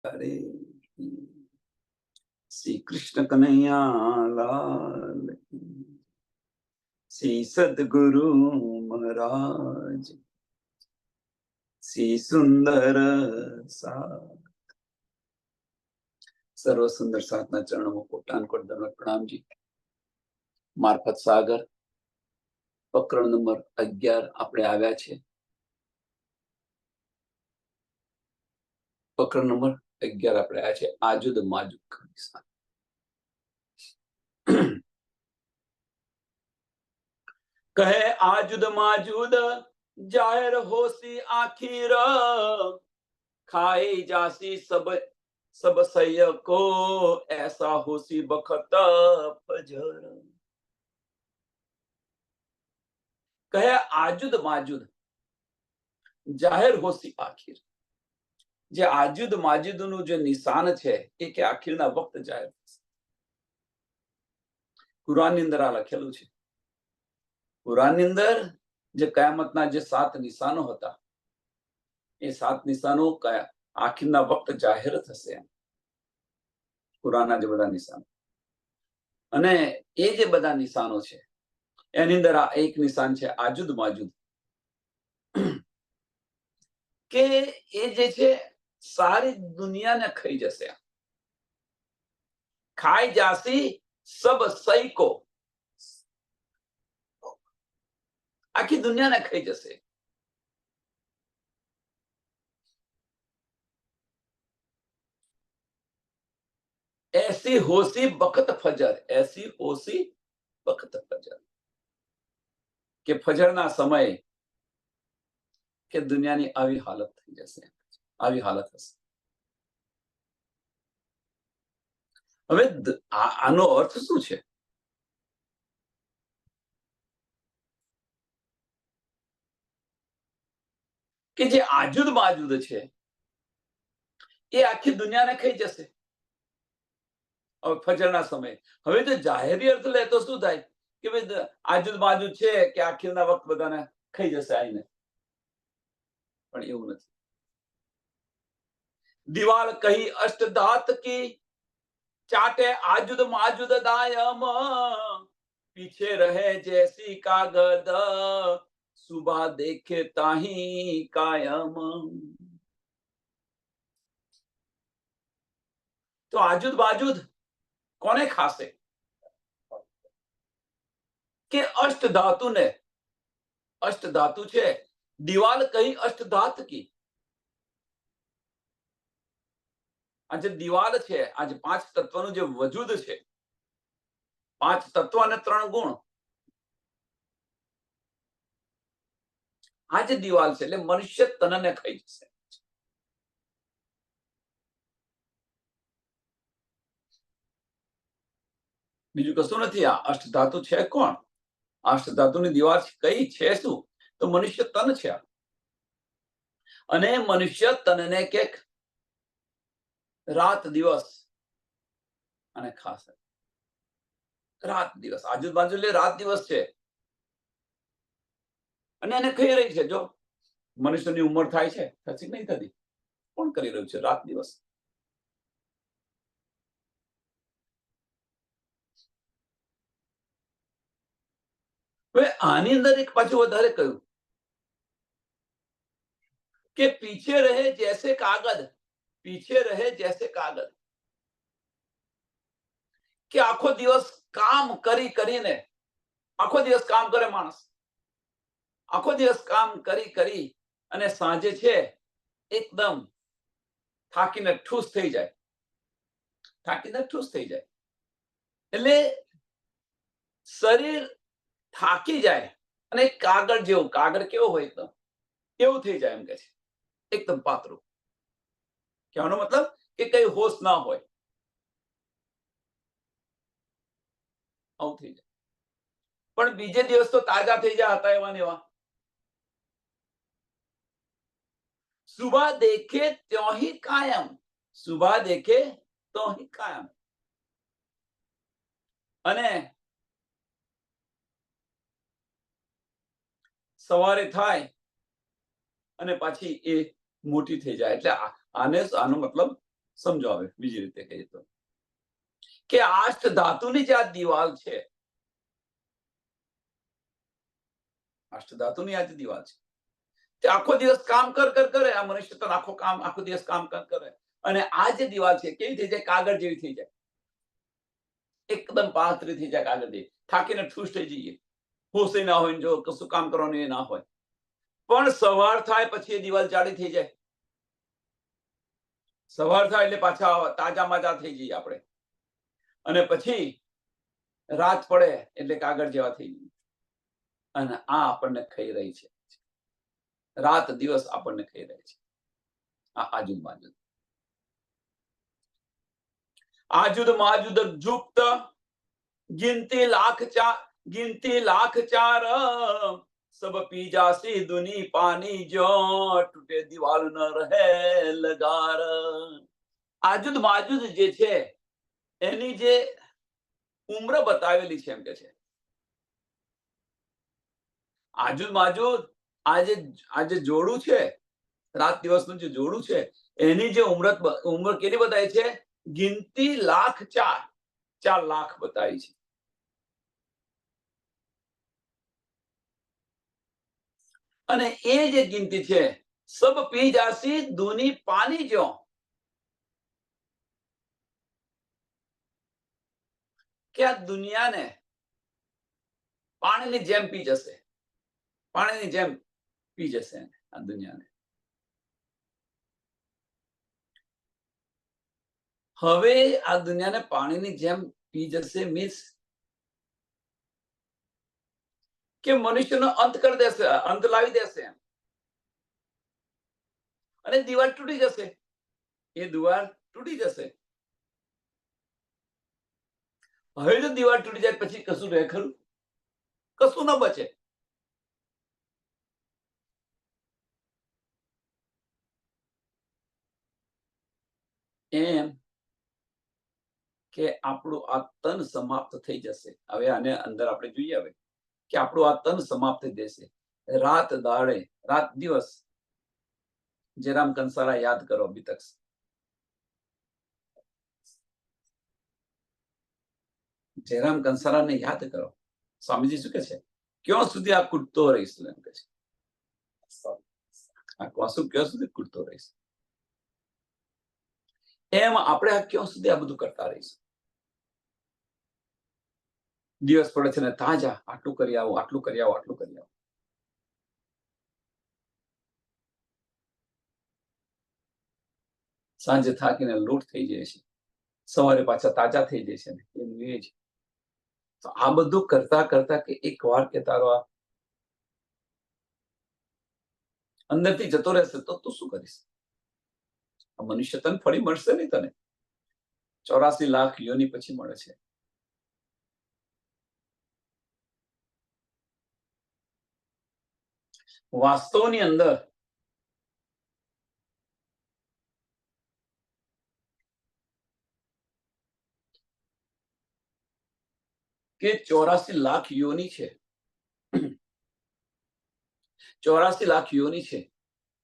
હરે શ્રી કૃષ્ણ કનૈયા લાલ શ્રી સદગુરુ મહારાજ શ્રી સુંદર સર્વ સુંદર સાધના ચરણોમાં કોટાનકોટ દંડવત પ્રણામજી. મારફત સાગર પ્રકરણ નંબર 11 આપણે આવ્યા છે. પ્રકરણ નંબર 11 આપણે આવ્યા છે આજુદ માજુદ નિશાન. કહે આજુદ માજુદ જાહેર હોસી આખીર ખાઈ જાસી सब सय को ऐसा होसी बखत फजर. કહે આજુદ માજુદ જાહેર હોસી આખીર. જે આજુદ માજુદ નું જે નિશાન છે એ કે આખીરના વખત જાહેર થશે. કુરાનની અંદર આ લખેલું છે. કુરાનની અંદર જે કયામતના જે 7 નિશાનો હતા એ 7 નિશાનો કયા આખીરના વખત જાહેર થશે. કુરાનના જે બધા નિશાનો અને એ જે બધા નિશાનો છે એની અંદર આ એક નિશાન છે આજુદ માજુદ, કે એ જે છે સારી દુનિયાને ખાઈ જશે. ખાઈ જાસી સબ સૈકો, આખી દુનિયાને ખાઈ જશે. એસી હોસી બખત ફજર, એસી હોસી બખત ફજર, કે ફજરના સમયે કે દુનિયાની આવી હાલત થઈ જશે, આવી હાલત હશે. હવે આનો અર્થ શું છે? કે જે આજુદ માજુદ છે એ આખી દુનિયાને ખાઈ જશે હવે ફજરના સમયે. હવે જો જાહેરી અર્થ લે તો શું થાય કે ભાઈ આજુદ માજુદ છે કે આખીરના વખત બધાને ખાઈ જશે આઈને, પણ એવું નથી. દિવાલ કહી અષ્ટધાત કી ચાટે આજુદ માજુદ દાયમ, પીછે રહે જૈસી કાગદ સુબહ દેખે તાહી કાયમ. તો આજુદ બાજુદ કોને ખાશે? કે અષ્ટધાતુ ને. અષ્ટધાતુ છે, દિવાલ કહી અષ્ટધાત કી. આ જે દિવાલ છે, આ જે 5 તત્વનું જે વજૂદ છે, 5 તત્વ અને 3 ગુણ, આ જે દિવાલ છે એટલે મનુષ્ય તનને ખાઈ જશે. બીજું કશું નથી. આ અષ્ટધાતુ છે કોણ? અષ્ટધાતુની દિવાલ કઈ છે? શું? તો મનુષ્ય તન છે. અને મનુષ્ય તનને કે રાત દિવસ અને ખાસ રાત દિવસ, આજુબાજુ એટલે રાત દિવસ છે અને એને ખાઈ રહી છે. જો મનુષ્યની ઉંમર થાય છે, થતી નહીં થતી, કોણ કરી રહ્યું છે? રાત દિવસ. હવે આની અંદર એક પાછું વધારે કહ્યું કે પીછે રહે જૈસે કાગદ, પીછે રહે જૈસે કાગદ, કે આખો દિવસ કામ કરી કરીને, આખો દિવસ કામ કરે માણસ, આખો દિવસ કામ કરી કરી અને સાંજે છે એકદમ થાકીને ઠૂસ થઈ જાય, થાકીને ઠૂસ થઈ જાય. એટલે શરીર થાકી જાય અને કાગળ જેવું, કાગળ કેવો હોય એકદમ એવું થઈ જાય એમ કે છે, એકદમ પાતળું. કહેવાનો મતલબ કે કઈ હોશ ના હોય, આવું થઈ જાય. પણ બીજે દિવસ તો તાજા થઈ જાય હતા એવા ને એવા. સુબહ દેખે ત્યોં હી કાયમ, સુબહ દેખે તો હી કાયમ. અને સવારે થાય અને પાછી એ મોટી થઈ જાય. એટલે આનો મતલબ સમજો હવે બીજી રીતે કહીએ તો કે અષ્ટ ધાતુની જે આ દિવાલ છે, અષ્ટ ધાતુની આ જે દિવાલ છે તે આખો દિવસ કામ કરે, આ મનુષ્ય તો આખો દિવસ કામ કરે, અને આ જે દિવાલ છે કેવી થઈ જાય? કાગળ જેવી થઈ જાય, એકદમ પાતળી થઈ જાય, કાગળ જેવી. થાકીને ઠૂસ થઈ જઈએ, હોશ ના હોય, જો કશું કામ કરવાનું એ ના હોય. પણ સવાર થાય પછી એ દિવાલ જાડી થઈ જાય. સવાર થાય એટલે પાછા તાજા માજા થઈ જઈએ આપણે, અને પછી રાત પડે એટલે કાગળ જેવા થઈ જઈએ. અને આ આપણને ખાઈ રહી છે, રાત દિવસ આપણને ખાઈ રહી છે આ આજુદ માજુદ. આજુદ માજુદ જુપ્ત गिनती लाख चार सब पी जासी दुनी पानी जो टूटे दीवाल न રહે લગાર. આજુદ માજુદ જે છે એની જે ઉમ્ર બતાવેલી છે, એમ કે છે આજુદ માજુદ આજે જોડું છે, રાત દિવસનું જે જોડું છે એની જે ઉમ્ર કેટલી બતાવી છે? ગિનતી લાખ 4 લાખ બતાવી છે. અને એ જે ગિનતી છે સબ પી જાસી દૂની પાણી જો, કે આ દુનિયાને પાણીની જેમ પી જશે, પાણીની જેમ પી જશે આ દુનિયાને. હવે આ દુનિયાને પાણીની જેમ પી જશે મીન્સ કે મનુષ્યનો અંત કરી દેશે, અંત લાવી દેશે, અને દીવાલ તૂટી જશે, એ દીવાલ તૂટી જશે. હવે જો દીવાલ તૂટી જાય પછી કશું રહે ખરું? કશું ન બચે. એમ કે આપણું આ તન સમાપ્ત થઈ જશે. હવે આને અંદર આપણે જોઈએ હવે કે આપણું આ તન સમાપ્ત થઈ જશે. રાત દાડે, રાત દિવસ. જયરામ કંસારા યાદ કરો અભી તક. જયરામ કંસારાને યાદ કરો. સ્વામીજી શું કે છે? ક્યાં સુધી આ કૂદતો રહીશ? એમ કે છે આ કોસું ક્યાં સુધી કૂદતો રહીશ? એમ આપણે આ ક્યાં સુધી આ બધું કરતા રહીશું? દિવસ પડે છે ને તાજા, આટલું કરી આવો, આટલું કરી આવો, આટલું કરી આવો. સાંજે થાકીને લૂંટ થઈ જાય છે, સવારે પાછા તાજા થઈ જાય છે ને એનું એ જ. તો આ બધું કરતા કરતા કે એક વાર કે તારો આ અંદરથી જતો રહેશે તો તું શું કરીશ? આ મનુષ્ય તન ફરી મળશે નહીં તને. 84 લાખ યોની પછી મળે છે. વાસ્તવની અંદર કે 84 લાખ યોની છે, 84 લાખ યોની છે.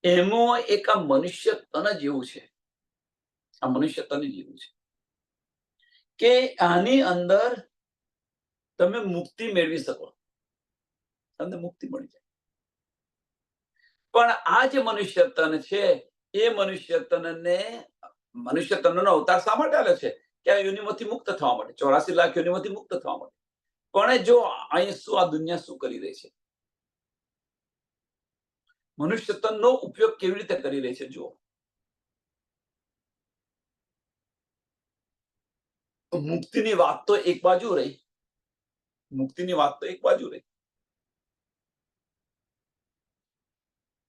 એમાં એક આ મનુષ્ય તન જ એવું છે, આ મનુષ્ય તન જ એવું છે કે આની અંદર તમે મુક્તિ મેળવી શકો, તમને મુક્તિ મળી જાય. પણ આ જે મનુષ્ય તન છે એ મનુષ્ય તનનો અવતાર શા માટે આવ્યો છે? કે આ યોનિમાંથી મુક્ત થવા માટે, 84 લાખ યોનિમાંથી મુક્ત થવા માટે. પણ જો અહીં શું આ દુનિયા શું કરી રહી છે? મનુષ્ય તનનો ઉપયોગ કેવી રીતે કરી રહી છે જુઓ. મુક્તિની વાત તો એક બાજુ રહી, મુક્તિની વાત તો એક બાજુ રહી,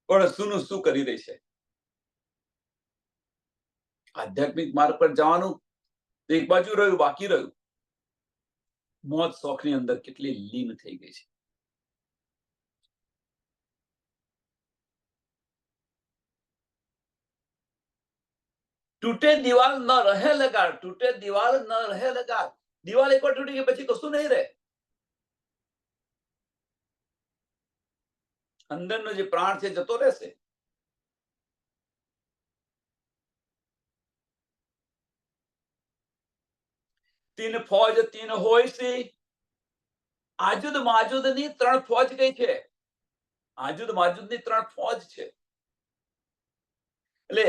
પણ શું શું કરી રહી છે? આધ્યાત્મિક માર્ગ પર જવાનું એક બાજુ રહ્યું, બાકી રહ્યું મોજ શોખની અંદર કેટલી લીન થઈ ગઈ છે. તૂટે દિવાલ ન રહે લગાડ, તૂટે દિવાલ ન રહે લગાડ. દિવાલ એકવાર તૂટી ગઈ પછી કશું નહીં રહે. અંદરનો જે પ્રાણ છે જતો રહેશે. તીન ફોજ તીન હોય સી આજુદ માજુદ ની 3 ફોજ કઈ છે આજુદ માજુદ ની 3 ફોજ છે એટલે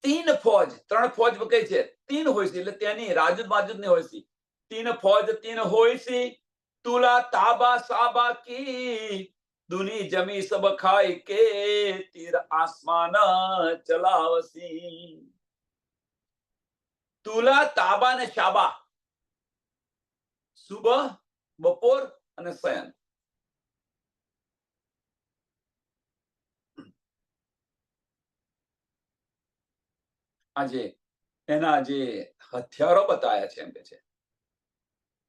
તીન ફોજ 3 ફોજ કઈ છે તીન હોય સી એટલે તેની રાજુદ માજુદ ની હોય સી તીન ફોજ તીન હોય સી તુલા તાબા સાબા કી દુની જમી સબ ખાઈ કે તીર આસમાન ચલાવસી તુલા તાબા ને શાબા સુબહ બપોર અને સયન આજે એના જે હથિયારો બતાવ્યા છે એમ કે છે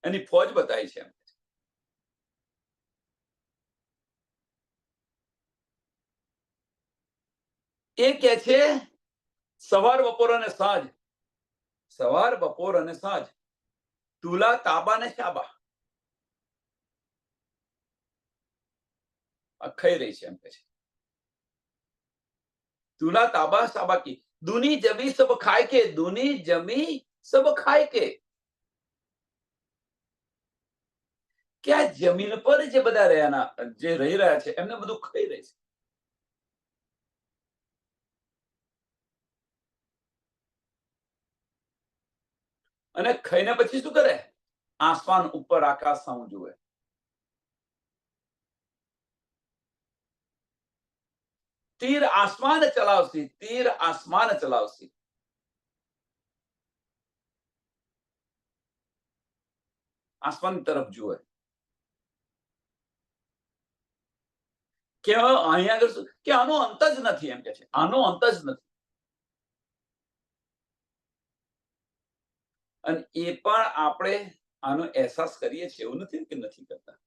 એની ફોજ બતાવી છે એમ એ કે છે સવાર બપોર અને સાંજ સવાર બપોર અને સાંજ તુલા તાબા ને શાબા ખાઈ રહી છે એમ કે છે તુલા તાબા શાબા કી દુની જમી સબ ખાય કે દુની જમી સબ ખાય કે કે આ જમીન પર જે બધા જે રહી રહ્યા છે એમને બધું ખાઈ રહી છે અને ખાઈને પછી શું કરે આસમાન ઉપર આકાશ સામું જુએ તીર આસમાન ચલાવસી તીર આસમાન ચલાવસી આસમાન તરફ જુએ કે અહીંયા આગળ શું કે આનો અંત જ નથી એમ કે છે આનો અંત જ નથી અને એ પણ આપણે આનો અહેસાસ કરીએ છીએ એવું નથી કે નથી કરતા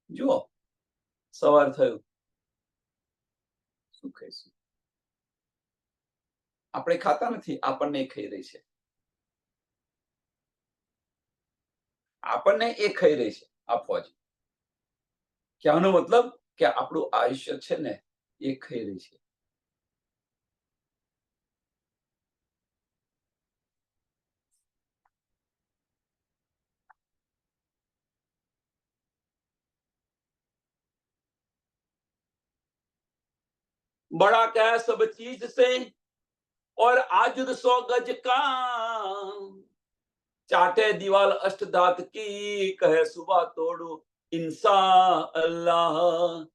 જુઓ સવાર થયું શું ખાઈશું આપણે ખાતા નથી આપણને એ ખાઈ રહી છે આપણને એ ખાઈ રહી છે આ ફોજ કહેવાનો મતલબ કે આપણું આયુષ્ય છે ને એ ખાઈ રહી છે बड़ा क्या सब चीज से और आजुद 100 गज का चाटे दीवाल अष्टदात की कहे सुबह तोड़ू इंसा अल्लाह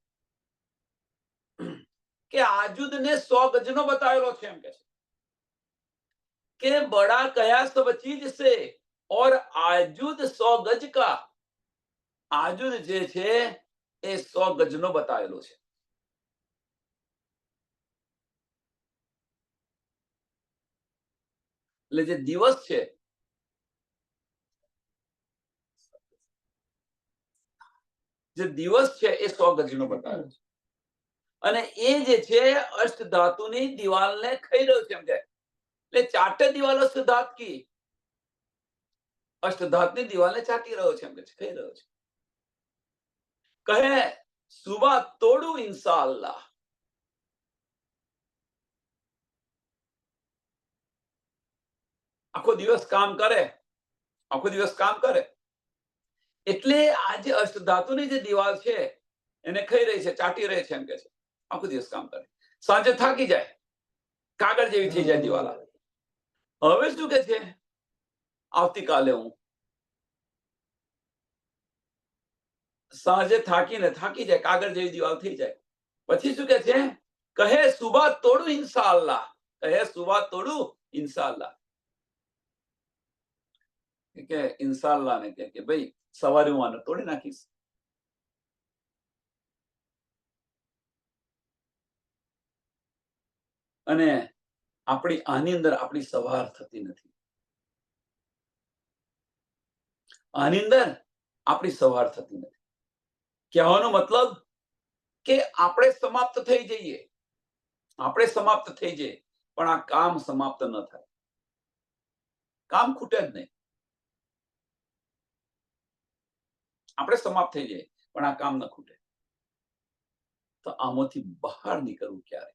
કે આજુદ ને 100 ગજનો બતાવેલો છે એમ કે બડા કયા સબ ચીજ સે और आजुद 100 गज का आजुद જે છે એ 100 ગજનો બતાવેલો છે એટલે જે દિવસ છે જે દિવસ છે એ 100 ગજનો બતાવેલો છે અને એ જે છે અષ્ટધાતુની દિવાલને ખાઈ રહ્યો છે એમ કે એટલે ચાટે દિવાલ અષ્ટધાત કી અષ્ટધાતની દિવાલને ચાટી રહ્યો છે એમ કે ખાઈ રહ્યો છે કહે સુબહ તોડું ઇન્શાઅલ્લાહ આખો દિવસ કામ કરે એટલે આ જે અષ્ટધાતુની જે દિવાલ છે એને ખાઈ રહી છે ચાટી રહી છે એમ કે છે આખો દિવસ કામ કરે સાંજે થાકી જાય કાગળ જેવી થઈ જાય દિવાલ હવે શું કે છે આવતીકાલે હું સાંજે થાકી જાય કાગળ જેવી દિવાલ થઈ જાય પછી શું કે છે કહે સુબહ તોડું ઇન્શાઅલ્લાહ કહે સુબહ તોડું ઇન્શાઅલ્લાહ કે ઇન્શાઅલ્લાહ ને કે ભાઈ સવારે હું આને તોડી નાખીશ અને આપણી આની અંદર આપણી સવાર થતી નથી આની અંદર આપણી સવાર થતી નથી કહેવાનો મતલબ કે આપણે સમાપ્ત થઈ જઈએ પણ આ કામ સમાપ્ત ન થાય કામ ખૂટે જ નહીં આપણે સમાપ્ત થઈ જઈએ પણ આ કામ ન ખૂટે તો આમાંથી બહાર નીકળવું ક્યારે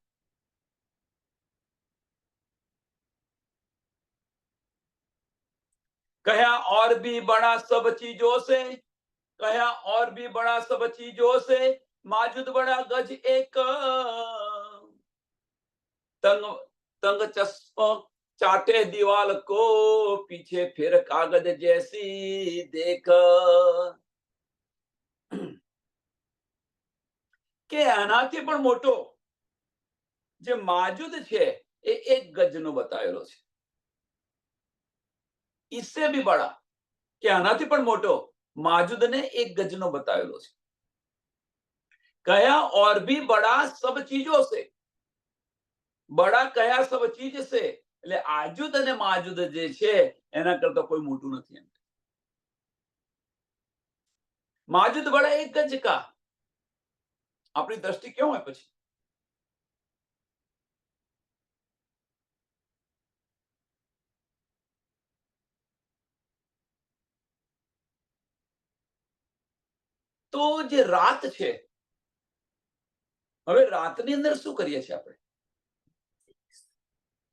कहा और भी बड़ा सब चीजों से, कहा और भी बड़ा सब चीजों से, माजुद बड़ा गज एक, तंग तंग चस्प चाटे दीवाल को, पीछे फिर कागज जैसी देख। કે આનાથી પણ મોટો જે માજુદ છે એ 1 ગજનો બતાવેલો છે. इससे भी बड़ा કે આનાથી પણ મોટો માજુદને 1 ગજનો બતાવેલો છે. કયા और भी बड़ा सब चीजों से, બડા કયા सब चीज से, એટલે આજુદ અને માજુદ જે છે એના કરતા કોઈ મોટું નથી. એમ માજુદ બડા 1 ગજ કા, આપણી દ્રષ્ટિ કેવું હોય પછી? તો જે રાત છે, હવે રાતની અંદર શું કરીએ છીએ આપણે?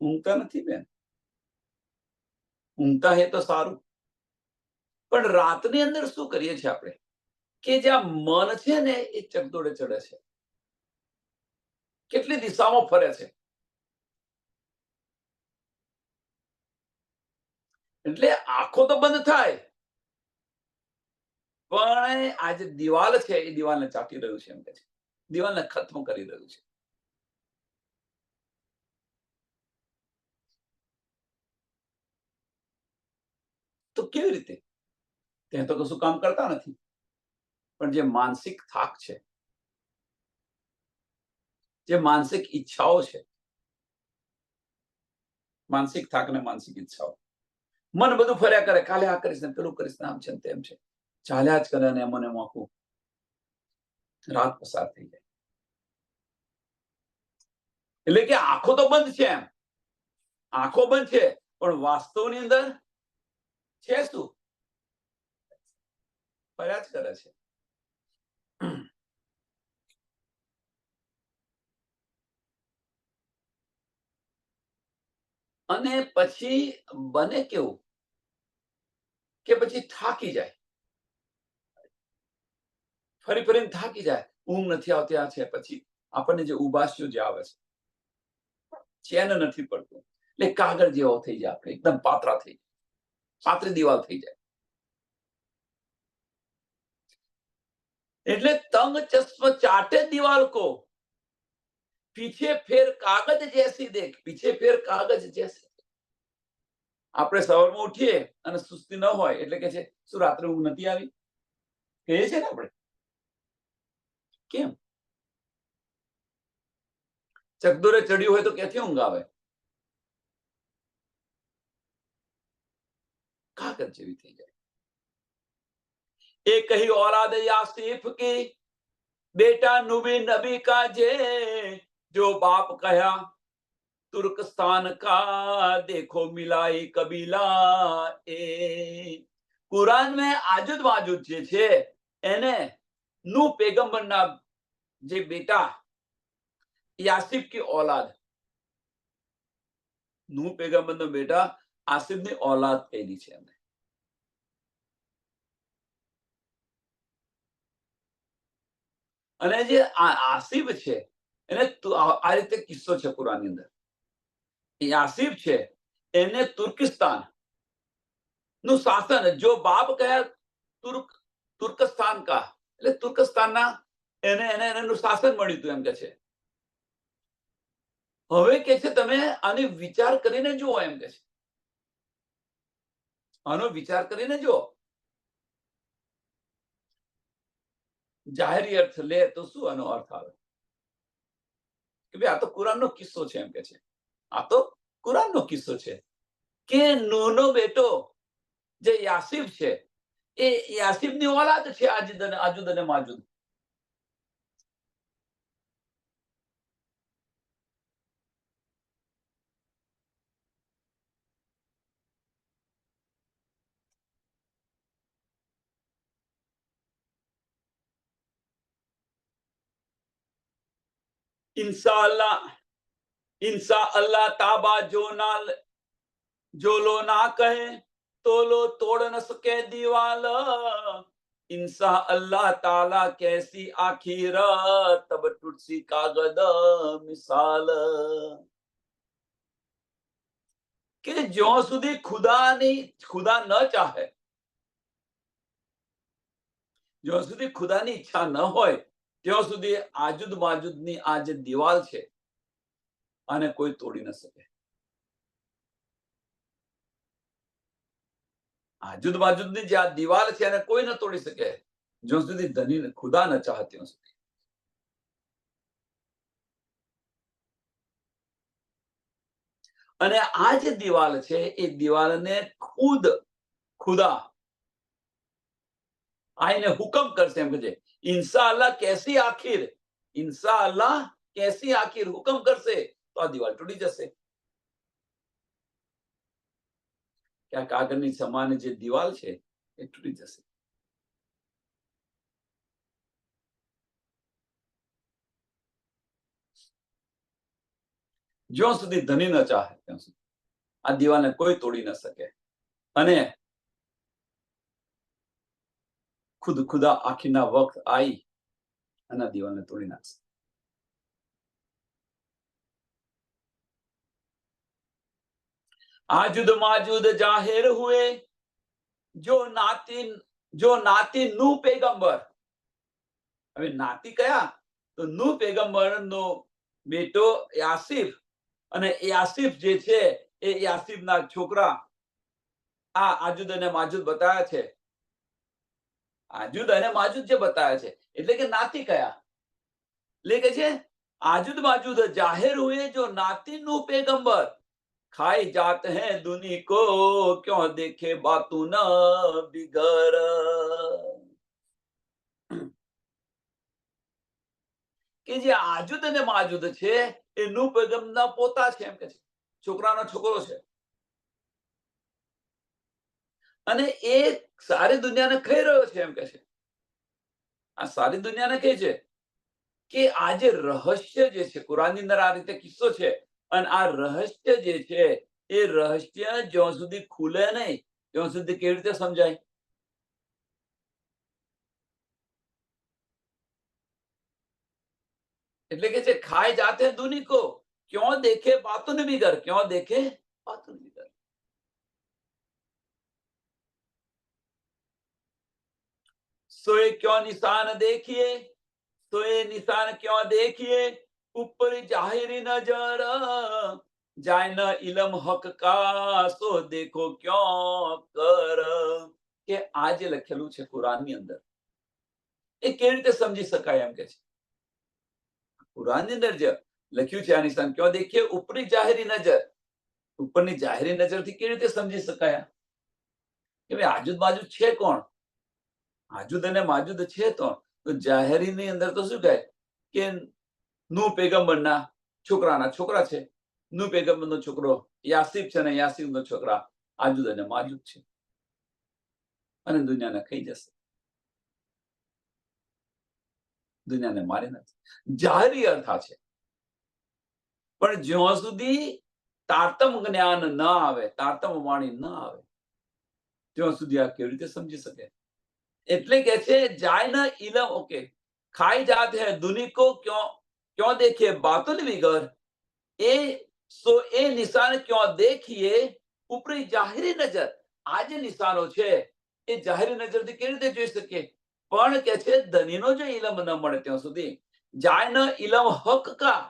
ઊંઘતા નથી બેન, ઊંઘતા હે તો સારું, પણ રાતની અંદર શું કરીએ છીએ આપણે? કે જ્યાં મન છે ને એ ચકદોડે ચડે છે, કેટલી દિશામાં ફરે છે. એટલે આંખો તો બંધ થાય, પણ આ જે દિવાલ છે એ દિવાલને ચાટી રહ્યું છે, એમ કે છે દિવાલને ખત્મ કરી રહ્યું છે. તો કેવી રીતે? તે તો કશું કામ કરતા નથી, પણ જે માનસિક થાક છે, જે માનસિક ઈચ્છાઓ છે, માનસિક થાક અને માનસિક ઈચ્છાઓ, મન બધું ફર્યા કરે, કાલે આ કરીશ ને પેલું કરીશ ને આમ છે ને તેમ છે, ચાલ્યા જ કરે અને મને મોકું રાત પસાર થઈ જાય. એટલે કે આંખો તો બંધ છે, એમ આંખો બંધ છે, પણ વાસ્તવની અંદર છે શું? ફર્યા જ કરે છે. અને પછી બને કેવું કે પછી થાકી જાય, ફરી ફરીને થાકી જાય, ઊંઘ નથી આવતી. આ છે પછી આપણને જે ઉબાસ્યું જે આવે છે, ચેન નથી પડતું, એટલે કાગળ જેવો થઈ જાય, આપણે એકદમ પાતળા થઈ જાય, પાતળી દિવાલ થઈ જાય. એટલે તંગ ચસ્પ ચાટે દિવાલ કો, પીછે ફેર કાગજ જैसी દેખ, પીછે ફેર કાગજ જैसी. આપણે સવારમાં ઉઠીએ અને સુસ્તી ન હોય એટલે કે છે શું રાત્રે ઊંઘ નથી આવી, કહીએ છે ને આપણે. કેમ? ચકદોરે ચડ્યું હોય તો ક્યાંથી ઊંઘ આવે? કાગજ જેવી થઈ જાય. एक ही औलाद यासीफ की, बेटा नबी नबी का जे, जो बाप कहा तुर्कस्तान का, देखो मिलाई कबीला ए. કુરાન में આજુદ માજુદ જે છે એને નૂહ પેગમ્બરના જે બેટા યાસીફ की औलाद, નૂહ પેગમ્બરનો બેટા આસિફની औलाद કહેલી છે એમને. અને જે આસિફ છે એને આ રીતે કિસ્સો છે કુરાનની અંદર. આસિફ છે એને તુર્કિસ્તાન નું શાસન, જો બાપ કયા તુર્કસ્તાન કા, એટલે તુર્કસ્તાનના એને એને એનું શાસન મળ્યું હતું, એમ કે છે. હવે કે છે તમે આને વિચાર કરીને જુઓ, એમ કે છે, આનો વિચાર કરીને જુઓ. જાહેરી અર્થ લે તો શું આનો અર્થ આવે કે ભાઈ આ તો કુરાનનો કિસ્સો છે, એમ કે છે. આ તો કુરાનનો કિસ્સો છે કે નૂહનો બેટો જે યાસીફ છે એ યાસીફની औलाद છે, આજુદ અને માજુદ. इंशाअल्लाह इंशाअल्लाह ताबा जो लो ना कहे तोलो तोड़ न सके दीवाल, इंसा अल्लाह ताला कैसी आखिर, तब टूटसी कागद मिसाल. કે જ્યાં સુધી ખુદા ન ચાહે, જ્યાં સુધી ખુદાની ઈચ્છા ન હોય ત્યાં સુધી આજુદ બાજુદની આ જે દિવાલ છે આને કોઈ તોડી ન શકે. આજુદ બાજુદની જે આ દિવાલ છે એને કોઈ ન તોડી શકે જ્યાં સુધી ધની ખુદા ન ચાહે ત્યાં સુધી. અને આ જે દિવાલ છે એ દિવાલને ખુદા આઈને હુકમ કરશે એમ કે છે ઇન્શાઅલ્લાહ कैसी आखिर, इंशाअल्लाह कैसी आखिर હુકમ કરશે તો આ દિવાલ તૂટી જશે. ક્યાંક આગળની સમાન જે દિવાલ છે એ તૂટી જશે. જ્યાં સુધી ધની ન ચાહે ત્યાં સુધી આ દિવાલને કોઈ તોડી ન શકે. અને ખુદા આખીના વખત આવી અને આ દિવાલને તોડી નાખશે. आजुद माजुद जाहिर हुए, जो नाती नू पैगंबर. હવે નાતી કયા તો નુ પેગંબર નો બેટો યાસીફ, અને યાસીફ જે છે એ યાસીફના છોકરા આ આજુદ અને માજુદ બતાવ્યા છે. આજુદ અને માજુદ જે બતાવ્યા છે એટલે કે નાતી કયા એટલે કે છે આજુદ માજુદ જાહેર હુએ જો નાતી નુ પેગંબર, खाई जात है दुनी को क्यों देखे बातू न बिगर. કે જે આજુદ અને માજુદ છે એ નૂ પેગંબરના પોતા છે એમ કે છે, છોકરાનો છોકરો છે. અને એ સારી દુનિયાને ખાઈ રહ્યો છે એમ કે છે. આ સારી દુનિયાને કહે છે કે આ જે રહસ્ય જે છે કુરાનની અંદર આ રીતે કિસ્સો છે, અને આ રહસ્ય જે છે એ રહસ્ય જ્યાં સુધી ખુલે નહીં ત્યાં સુધી કેવી રીતે સમજાય. એટલે કે છે ખાઈ જાતે દુની કો ક્यों देखे बातों ने बिगर, क्यों देखे बातों ने बिगर. सोए क्यों निशान देखिए, सोए निशान क्यों देखिए, ऊपर जाहिरी नजर, जाए न इलम हक का सो देखो क्यों कर. કે આ જે લખેલું છે કુરાનની અંદર એ કેવી રીતે સમજી શકાય એમ કે છે. કુરાનની અંદર જે લખ્યું છે આ નિશાન ક્યાં દેખીએ ઉપરી જાહેરી નજર, ઉપરની જાહેરી નજરથી કેવી રીતે સમજી શકાય કે ભાઈ આજુદ બાજુ છે કોણ, આજુદ અને માજુદ છે તો જાહેરીની અંદર તો શું કહે કે નુ પેગંબરના છોકરાના છોકરા છે. નુ પેગંબરનો છોકરો યાસીફ છે ને યાસીફનો છોકરા આજુદ અને માજુદ છે, અને દુનિયાને ખાઈ જશે, દુનિયાને મારી નાખશે. જાહેરી અર્થ આ છે. પણ જ્યાં સુધી તારતમ જ્ઞાન ન આવે, તારતમ વાણી ન આવે ત્યાં સુધી આ કેવી રીતે સમજી શકે. એટલે કે છે જાય ન ઇલમ, ઓકે ખાઈ જાત હે દુની કો ક્यों क्यों देखिए बातों ने बिगर, એ નિશાન ક્यों देखिए ઉપરી જાહેરી નજર. આ જે નિશાનો છે એ જાહેરી નજરથી કેવી રીતે જોઈ શકીએ, પણ કે છે ધનીનો જો ઇલમ ન મળે ત્યાં સુધી. જાય ન ઇલમ હક કા,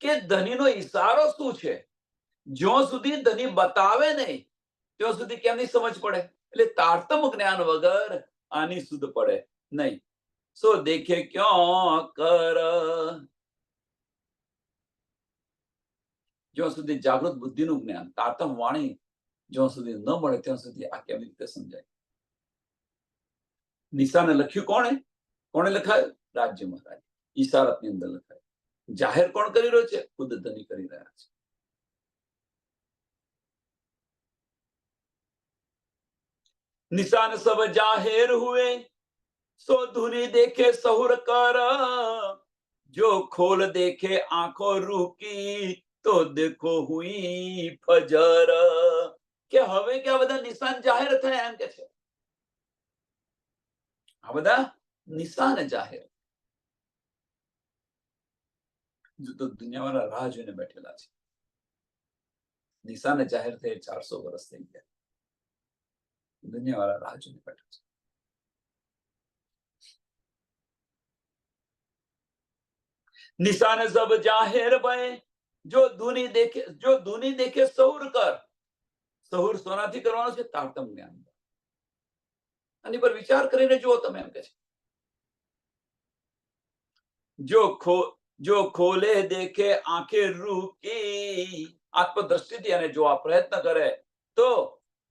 કે ધનીનો ઈશારો શું છે જ્યાં સુધી ધની બતાવે નહીં ત્યાં સુધી કેમની સમજ પડે. એટલે તારતમ જ્ઞાન વગર આની સુધ પડે નહીં. સો દેખે ક્યાં કર, જ્યાં સુધી જાગૃત બુદ્ધિનું જ્ઞાન, તારતમ વાણી જ્યાં સુધી ન મળે ત્યાં સુધી આ કેવી રીતે સમજાય. નિશાને લખ્યું કોણે લખાયું? રાજ્ય મહારાજ. ઈશારતની અંદર લખાયું. જાહેર કોણ કરી રહ્યો છે? ખુદ ધની કરી રહ્યા છે. निशान सब जाहिर हुए, सो धुनी देखे सहुर कर, जो खोल देखे आंखों रूह की तो देखो हुई फजर. કે હવે કે આ બધા નિશાન જાહેર થયા એમ કે છે. આ બધા નિશાન જાહેર. જો તો દુનિયાવાળા રાહ જોઈને બેઠેલા છે. નિશાન જાહેર થઈ 400 વર્ષ થઈ ગયા. દુનિયાવાળા રાહ જોઈને બેઠા છે. निशान सब जाहिर भय जो धुनी देखे સૌર કર. સૌર સોનાથી કરવાનો છે, તારતમ જ્ઞાન. આની પર વિચાર કરીને જુઓ તમે એમ કે છે. જો ખોલે દેખે આંખે રૂહ की આત્મદ્રષ્ટિથી અને જો આ પ્રયત્ન કરે તો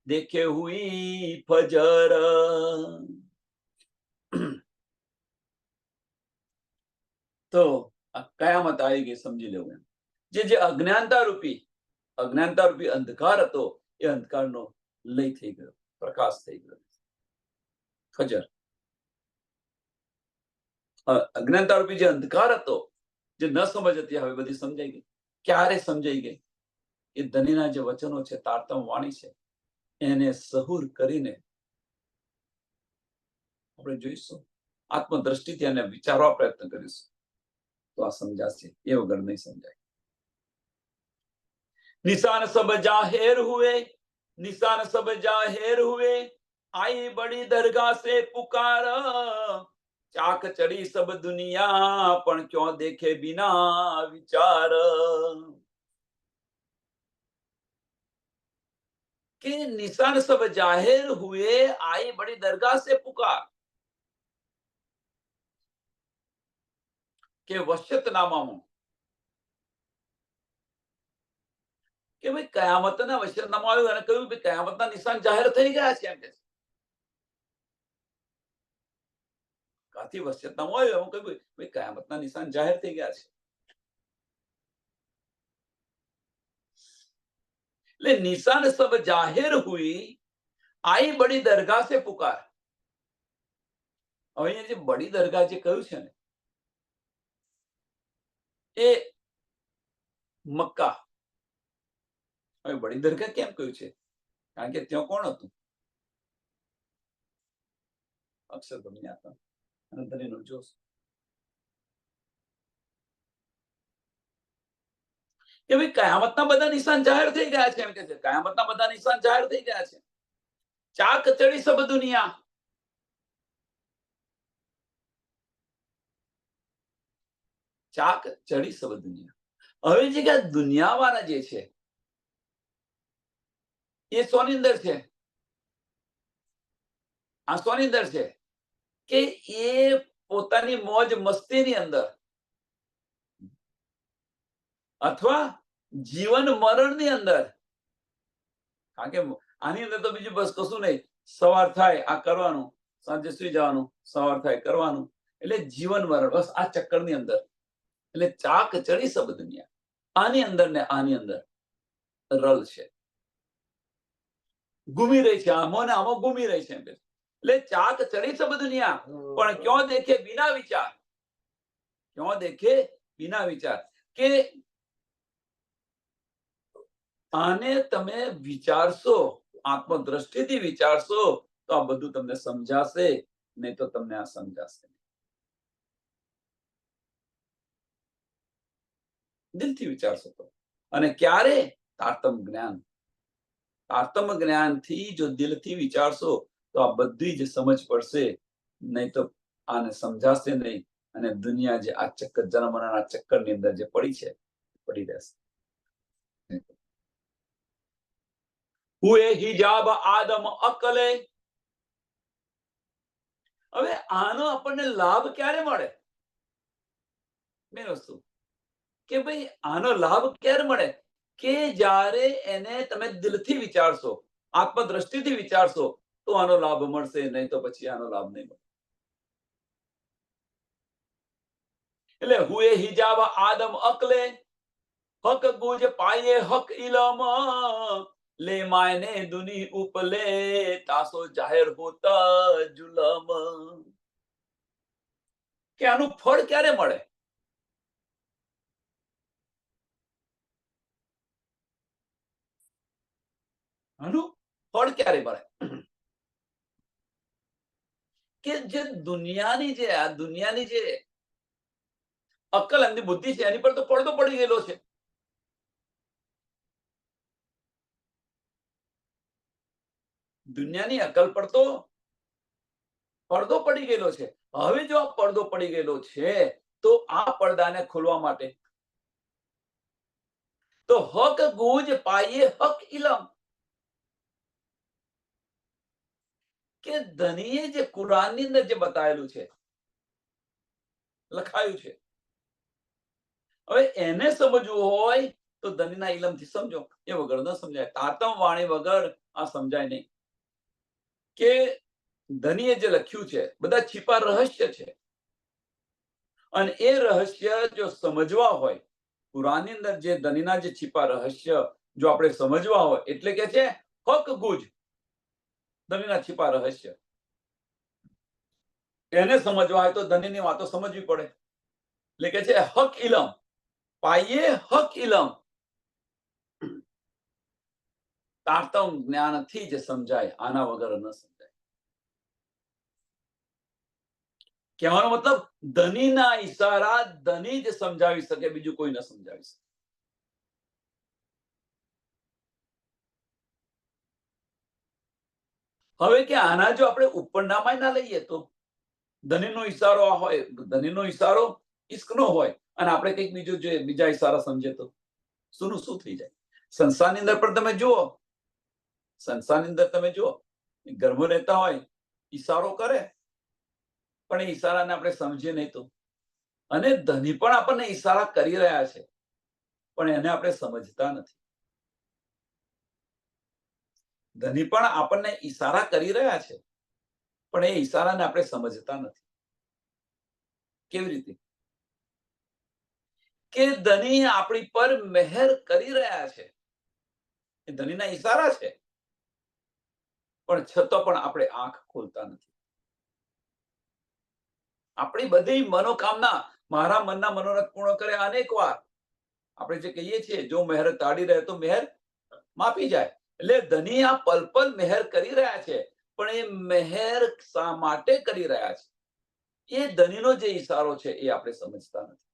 દેખે હુઈ ફજર. તો આ કયામત આવી ગઈ સમજી લેવું એમ. જે અજ્ઞાનતા રૂપી અંધકાર હતો એ અંધકારનો લય થઈ ગયો, પ્રકાશ થઈ ગયો. ફજર. અજ્ઞાનતા રૂપી જે અંધકાર હતો, જે ન સમજ હતી, હવે બધી સમજાઈ ગઈ. ક્યારે સમજાઈ ગઈ? એ ધનીના જે વચનો છે, તારતમ વાણી છે, એને સહુર કરીને આપણે જોઈશું. આત્મદ્રષ્ટિથી એને વિચારવા પ્રયત્ન કરીશું તો આ સમજાશે. એ વગર નહીં સમજાય. निशान सब जाहिर हुए आई बड़ी दरगाह से पुकार. चाक चढ़ी सब दुनिया पण क्यों देखे बिना विचार. कि निशान सब जाहिर हुए आई बड़ी दरगाह से पुकार. કે વશ્યતનામામાં કે ભાઈ કયામતના વશ્યતનામા આવ્યું અને કહ્યું કે કયામતના નિશાન જાહેર થઈ ગયા છે એમ કે છે. કાથી વશ્યતનામું આવ્યું એમ કહ્યું ભાઈ કયામતના નિશાન જાહેર થઈ ગયા છે. એટલે નિશાન સબ જાહેર હુઈ આઈ બડી દરગાહ સે પુકાર. હવે જે બડી દરગાહ જે કહ્યું છે ને એ મક્કા. હવે બડી દરગાહ કેમ કહ્યું છે? કારણ કે ત્યાં કોણ હતું? અક્ષરધામ હતા. અને ધણીનો જોશ કે ભાઈ કયામતના બધા નિશાન જાહેર થઈ ગયા છે એમ કે છે. કયામતના બધા નિશાન જાહેર થઈ ગયા છે. ચાક ચડી સબ દુનિયા. ચાક ચડી સબ દુનિયા. હવે જે કે દુનિયાવાળા જે છે એ સોની અંદર છે. આ સોની અંદર છે કે એ પોતાની મોજ મસ્તીની અંદર અથવા જીવન મરણની અંદર. કારણ કે આની અંદર તો બીજું બસ કશું નહીં. સવાર થાય આ કરવાનું, સાંજે સુઈ જવાનું, સવાર થાય કરવાનું. એટલે જીવન મરણ બસ આ ચક્કરની અંદર. એટલે ચાક ચડી સબ દુનિયા. આની અંદર ને આની અંદર રલ છે, ઘૂમી રહી છે. આમો ને આમો ઘૂમી રહી છે. એટલે ચાક ચડી સબ દુનિયા પણ ક્યાં દેખે બિના વિચાર. ક્યાં દેખે બિના વિચાર. કે આને તમે વિચારશો, આત્મદ્રષ્ટિથી વિચારશો તો આ બધું તમને સમજાશે, નહીં તો તમને આ સમજાશે. દિલથી વિચારશો તો. અને ક્યારે? તારતમ જ્ઞાન. તારતમ જ્ઞાનથી જો દિલથી વિચારશો તો આ બધી જ સમજ પડશે, નહીં તો આને સમજાશે નહીં. અને દુનિયા જે આ ચક્કર જન્મ મરણના ચક્કરની અંદર જે પડી છે પડી રહેશે. હુએ હિજાબ આદમ અકલે. હવે આનો આપણને લાભ ક્યારે મળે? મેં વસ્તુ કે ભાઈ આનો લાભ ક્યારે મળે? કે જ્યારે એને તમે દિલથી વિચારશો, આત્મદ્રષ્ટિથી વિચારશો તો આનો લાભ મળશે, નહીં તો પછી આનો લાભ નહીં મળે. એટલે હુએ હિજાબ આદમ અકલે હક ગુજ પાયે હક ઇલમ લે માયને દુની ઉપલે તાસો જાહેર હોતા જુલમ. કે આનું ફળ ક્યારે મળે? આનું ફળ ક્યારે મળે? કે જે દુનિયાની જે અક્કલ, એમની બુદ્ધિ છે, એની પર તો પડદો પડી ગયેલો છે. દુનિયાની અક્કલ પર તો પડદો પડી ગયેલો છે. હવે જો આ પડદો પડી ગયેલો છે, તો આ પડદાને ખોલવા માટે તો હક ગુજ પાઈએ હક ઇલમ, કે ધનીએ જે કુરાનની અંદર જે બતાવેલું છે, લખાયું છે, હવે એને સમજવું હોય તો ધનીના ઇલમથી સમજો. એ વગર ન સમજાય. તાતમ વાણી વગર આ સમજાય નહીં. કે ધનીએ જે લખ્યું છે, બધા છીપા રહસ્ય છે, અને એ રહસ્ય જો સમજવા હોય, કુરાનની અંદર જે ધનીના જે છીપા રહસ્ય જો આપણે સમજવા હોય, એટલે કે છે હક ગુજ, ધનીના છીપા રહસ્ય, એને સમજવા હોય તો ધનીની વાતો સમજવી પડે. એટલે કે છે હક ઇલમ, પાઈએ હક ઇલમ, તારતમ જ્ઞાનથી જ સમજાય, આના વગર ન સમજાય. કહેવાનો મતલબ, ધનીના ઈશારા ધની જ સમજાવી શકે, બીજું કોઈ ન સમજાવી શકે. હવે કે આના જો આપણે ઉપરનામાં ના લઈએ તો ધનીનો ઈશારો આ હોય, ધનીનો ઈશારો ઇશ્કનો હોય, અને આપણે કંઈક બીજું જોઈએ, બીજા ઈશારા સમજે તો શું થઈ જાય? સંસારની અંદર પણ તમે જુઓ, સંસારની અંદર તમે જુઓ, ઘરમાં રહેતા હોય, ઈશારો કરે, પણ એ ઈશારાને આપણે સમજીએ નહીં તો. અને ધની પણ આપણને ઈશારા કરી રહ્યા છે, પણ એને આપણે સમજતા નથી. ધની પણ આપણને ઈશારા કરી રહ્યા છે, પણ એ ઈશારાને આપણે સમજતા નથી. કેવી રીતે? કે ધની આપણી પર મહેર કરી રહ્યા છે, એ ધનીના ઈશારા છે, પણ છતાં પણ આપણે આંખ ખોલતા નથી. આપણી બધી મનોકામના, મારા મનના મનોરથ પૂર્ણ કરે અનેક વાર. આપણે જે કહીએ છીએ, જો મહેર તાડી રહે તો મહેર માપી જાય. એટલે ધની આ પલ પલ મહેર કરી રહ્યા છે, પણ એ મહેર શા માટે કરી રહ્યા છે, એ ધનીનો જે ઈશારો છે, એ આપણે સમજતા નથી.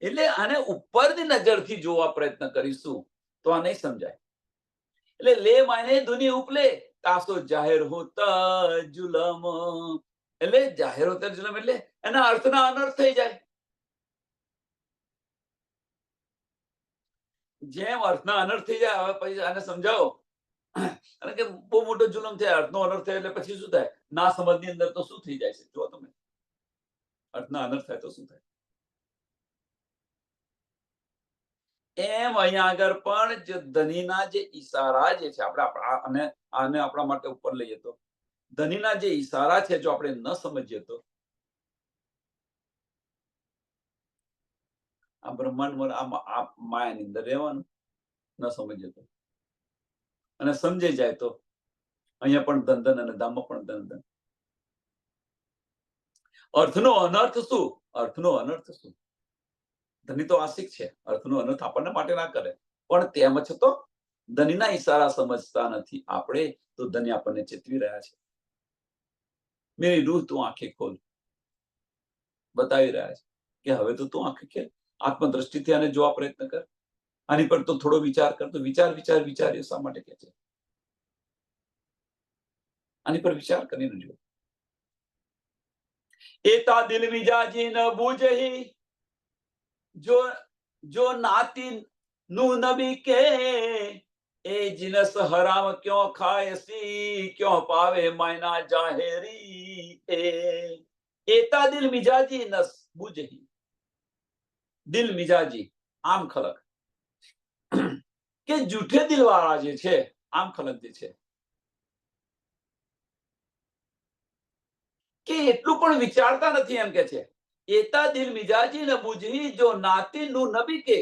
એટલે આને ઉપરની નજરથી જોવા પ્રયત્ન કરીશું તો આ નહીં સમજાય. એટલે લે માને ધુની ઉપલે તાસો જાહેર હોતા જુલમ, એટલે જાહેર હોતા જુલમ એટલે એના અર્થના અનર્થ થઈ જાય. જેમ અર્થના અનર્થ થઈ જાય, હવે પછી આને સમજાવો, કારણ કે બહુ મોટો જુલમ થાય, અર્થનો અનર્થ થાય એટલે પછી શું થાય? ના સમજની અંદર તો શું થઈ જાય છે, જો તમે અર્થના અનર્થ થાય તો શું થાય? એમ અહીંયા આગળ પણ જે ધનીના જે ઈશારા જે છે, આપણે આને આપણા માટે ઉપર લઈએ તો ધનીના જે ઈશારા છે, જો આપણે ન સમજીએ તો આ બ્રહ્માંડમાં આ માયાની અંદર રહેવાનું, ન સમજીએ તો. અને સમજાઈ જાય તો અહીંયા પણ ધન ધન અને ધામમાં પણ ધન ધન. અર્થનો અનર્થ શું? અર્થનો અનર્થ શું? ધની તો આશિક છે, અર્થનો અનર્થ આપણને માટે ના કરે, પણ તેમ છતાં ધનીના ઈશારા સમજતા નથી આપણે, તો ધની આપણને ચેતવી રહ્યા છે. મેરી રૂહ તું આંખે ખોલ, બતાવી રહ્યા છે કે હવે તો તું આંખે ખોલ, આત્મદ્રષ્ટિથી આને જોવા પ્રયત્ન કર, આની પર તો થોડો વિચાર કર. તો વિચાર એ શા માટે કહે છે? આની પર વિચાર કરીને જુઓ. એતા દિલ મિજાજી ન બુજહી, જો નાતી નું નબી કે, એ જીનસ હરામ ક્यों ખાયસી, ક્यों પાવે માયના જાહેરી. એતા દિલ મિજાજી નસ બુજહી, દિલ મિજાજી આમ ખલક, કે જૂઠે દિલ વાળા જે છે, આમ ખલક જે છે, કે એટલું પણ વિચારતા નથી. એમ કે છે એતા દિલ મિજાજી ન બુજહી, જો નાતી નું નબી કે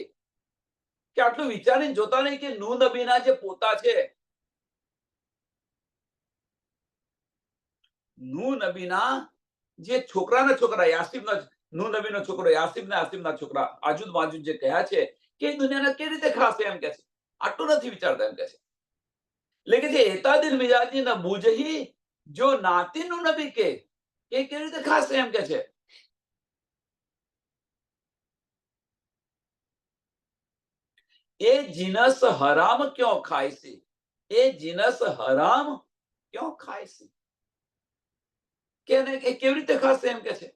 આટલું વિચારીને જોતા નહીં કે નૂ નબીના જે પોતા છે, નૂ નબીના જે છોકરાના છોકરા યાસીબના નૂહ નબીનો છોકરો યાસીબ ને આસિમના છોકરા આજુદ માજુદ જે કહ્યા છે કે એ દુનિયાને કેવી રીતે ખાશે એમ કે છે. આટલું નથી વિચારતા એમ કે છે. लेकिन જે એતાદિલ મિજાજી ન બુજહી જો નાતીનું નબી કે એ કેવી રીતે ખાશે એમ કે છે. એ જીનસ હરામ ક્यों ખાય છે, એ જીનસ હરામ ક્यों ખાય છે કે એ કેવી રીતે ખાશે એમ કે છે.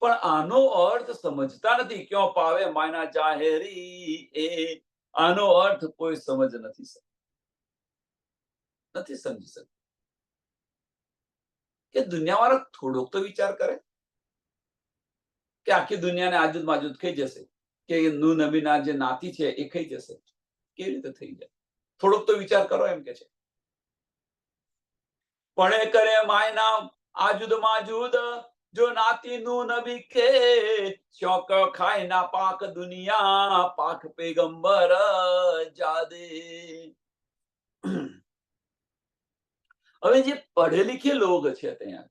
પણ આનો અર્થ સમજતા નથી. ક્यों પાવે માયના જાહેરી એ આનો અર્થ કોઈ સમજ નથી સમજી શકતું કે દુનિયાવાળા થોડોક તો વિચાર કરે કે આખી દુનિયાને આજુદ માજુદ ખાઈ જશે કે નૂહ નબીના જે નાતી છે એ ખાઈ જશે. કેવી રીતે થઈ જાય? થોડોક તો વિચાર કરો એમ કે છે. પડે કરે માયના આજુદ માજુદ જો નાતી નૂહ નબી કે શોક ખાય ના પાક દુનિયા પાક પેગંબર જાદે. હવે જે પઢે લિખે લોગ છે ત્યાં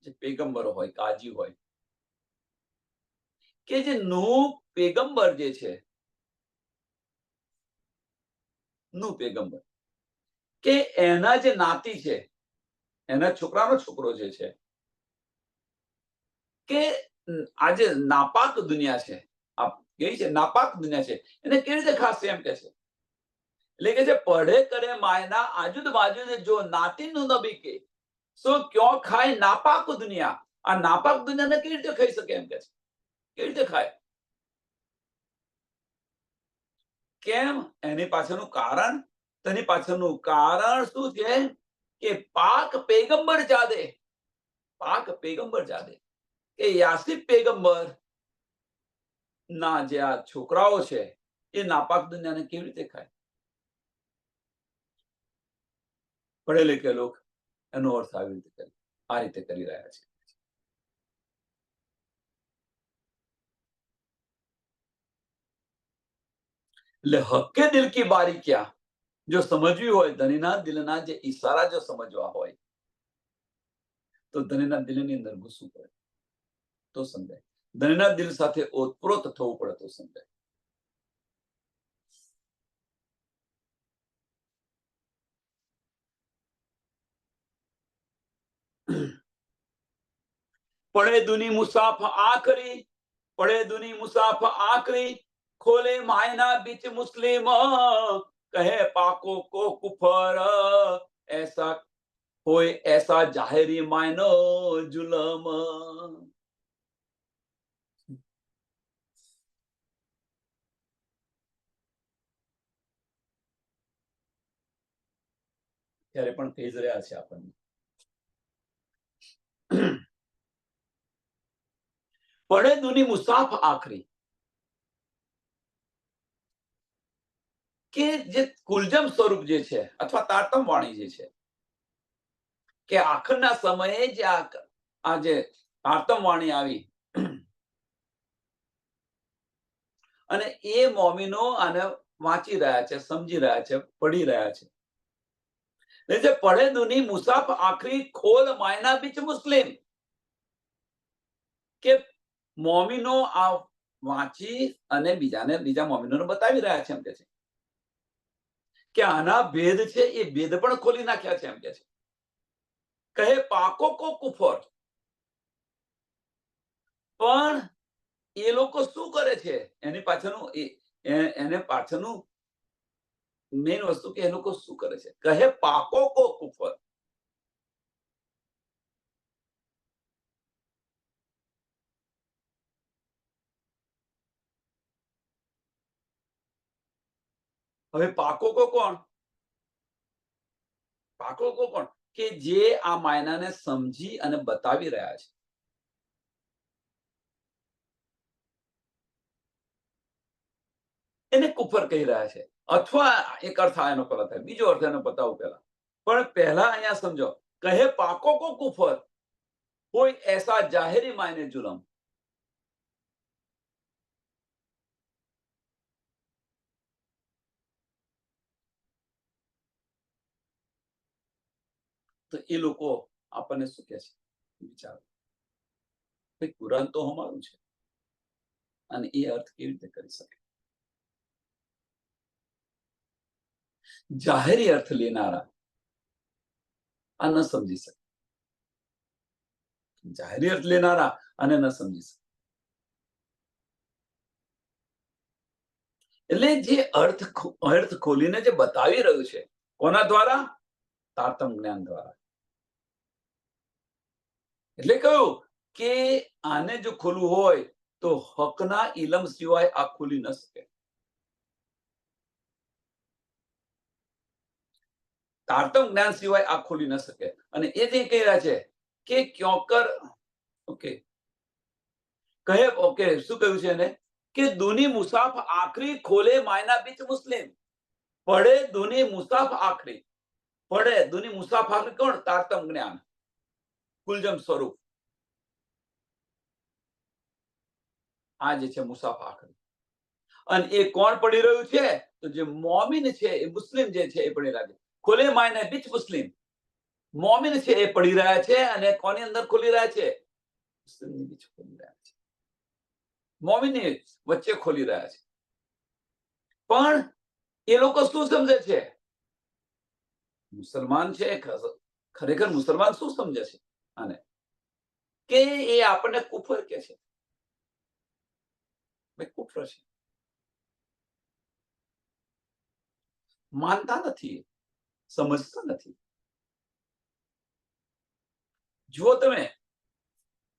જે પેગંબરો હોય, કાજી હોય, કે જે નૂહ પેગંબર જે છે, નૂહ પેગંબર કે એના જે નાતી છે, એના છોકરાનો છોકરો જે છે, કે આજે નાપાક દુનિયા છે, આ કેવી છે નાપાક દુનિયા છે, એને કેવી રીતે ખાશે એમ કે છે. એટલે કે જે પઢે કરે માયના આજુદ બાજુદ જો નાતીનું નબી કે સો ક્યો ખાય નાપાક દુનિયા. આ નાપાક દુનિયાને કેવી રીતે ખાઈ શકે એમ કે છે. કેવી રીતે ખાય? કેમ? એની પાછળનું કારણ, તેની પાછળનું કારણ શું છે કે પાક પેગંબર જાદે, પાક પેગંબર જાદે કે યાસીબ પેગંબર ના જે આ છોકરાઓ છે એ નાપાક દુનિયાને કેવી રીતે ખાય? પઢે લિખે લોક એનો અર્થ આવી રીતે કરે, આ રીતે કરી રહ્યા છે. એટલે હક્કે દિલ કી બારી ક્યાં જો સમજવી હોય, ધણીના દિલના જે ઈશારા જો સમજવા હોય તો ધણીના દિલની અંદર ઘૂસવું પડે તો સમજાય. ધણીના દિલ સાથે ઓતપ્રોત થવું પડે તો સમજાય. પડે દુની મુસાફ આખરી, પડે દુની મુસાફ આખરી ખોલે માયના બીચ મુસ્લિમ કહે પાકો કો કુફર ऐसा હોય ऐसा જાહેરી માયનો જુલમ. ત્યારે પણ કહી જ રહ્યા છે આપણને. પડે દુની મુસાફ આખરી કે જે કુલજમ સ્વરૂપ જે છે અથવા તારતમ વાણી જે છે કે આખરના સમયે જે આ જે તારતમ વાણી આવી અને એ મોમીનો આને વાંચી રહ્યા છે, સમજી રહ્યા છે, પઢી રહ્યા છે. જે પડે દુની મુસાફ આખરી ખોલ માયના બીચ મુસ્લિમ કે મોમીનો આ વાંચી અને બીજા મોમીનોને બતાવી રહ્યા છે એમ કે છે કે આના ભેદ છે એ ભેદ પણ ખોલી નાખ્યા છે એમ કે છે. કહે પાકો કો કુફર, પણ એ લોકો શું કરે છે એની પાછળનું એને પાછળનું મેઇન વસ્તુ કે એ લોકો શું કરે છે. કહે પાકો કો કુફર, હવે પાકો કો કોણ? પાકો કો કોણ? કે જે આ માયનાને સમજી અને બતાવી રહ્યા છે. એને કુફર કહી રહ્યા છે. અથવા એક અર્થ એનો પેલા થાય, બીજો અર્થ એનો બતાવું પેલા. પણ પહેલા અહીંયા સમજો, કહે પાકો કો કુફર કોઈ એસા જાહેરી માયને જુલમ. તો એ લોકો આપણને શું કહે છે વિચારો. ભાઈ કુરાન તો અમારું છે, અને એ અર્થ કેવી રીતે કરી શકે? જાહેરી અર્થ લેનારા આ ન સમજી શકે, જાહેરી અર્થ લેનારા આને ન સમજી શકે. એટલે જે અર્થ ખોલીને જે બતાવી રહ્યું છે, કોના દ્વારા? તારતમ જ્ઞાન દ્વારા. એટલે કહ્યું કે આને જો ખોલવું હોય તો હકના ઇલમ સિવાય આ ખુલી ન શકે. તારતમ જ્ઞાન સિવાય આ ખોલી ન શકે. અને એ જે કહી રહ્યા છે કે ક્યોકર ઓકે કહે ઓકે શું કહ્યું છે એને કે દુની મુસાફ આખરી ખોલે માયના બીચ મુસ્લિમ પડે દુની મુસાફ આખરી પડે દુની મુસાફ આખરી કોણ? તારતમ જ્ઞાન, કુલજમ સ્વરૂપ. આ જે છે મુસાફ આખરી. અને એ કોણ પડી રહ્યું છે? તો જે મોમિન છે, એ મુસ્લિમ જે છે એ પડી રહ્યા છે. ખોલે માયના બીચ મુસ્લિમ, મોમિન છે એ પડી રહ્યા છે. અને કોની અંદર ખોલી રહ્યા છે? મુસ્લિમની બીચ ખોલી રહ્યા છે, મોમિનની વચ્ચે ખોલી રહ્યા છે. પણ એ લોકો શું સમજે છે? મુસલમાન છે, ખરેખર મુસલમાન શું સમજે છે આને? કે એ આપણને કુફર કે છે, કુફર છે, માનતા નથી, સમજતા નથી. જુઓ તમે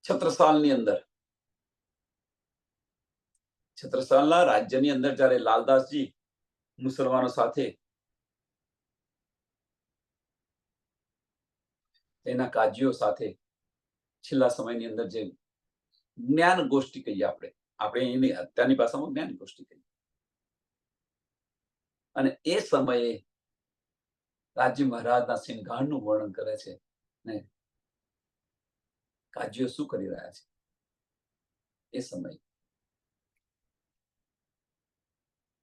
છત્રસાલની અંદર, છત્રસાલના રાજ્યની અંદર જ્યારે લાલદાસજી મુસલમાનો સાથે એના કાજીઓ સાથે છેલ્લા સમયની અંદર જે જ્ઞાન ગોષ્ઠી કહીએ આપણે એની અત્યારની ભાષામાં જ્ઞાન ગોષ્ઠી કહીએ. અને એ સમયે રાજ્ય મહારાજના સિંહગાણનું વર્ણન કરે છે ને કાજીઓ શું કરી રહ્યા છે એ સમયે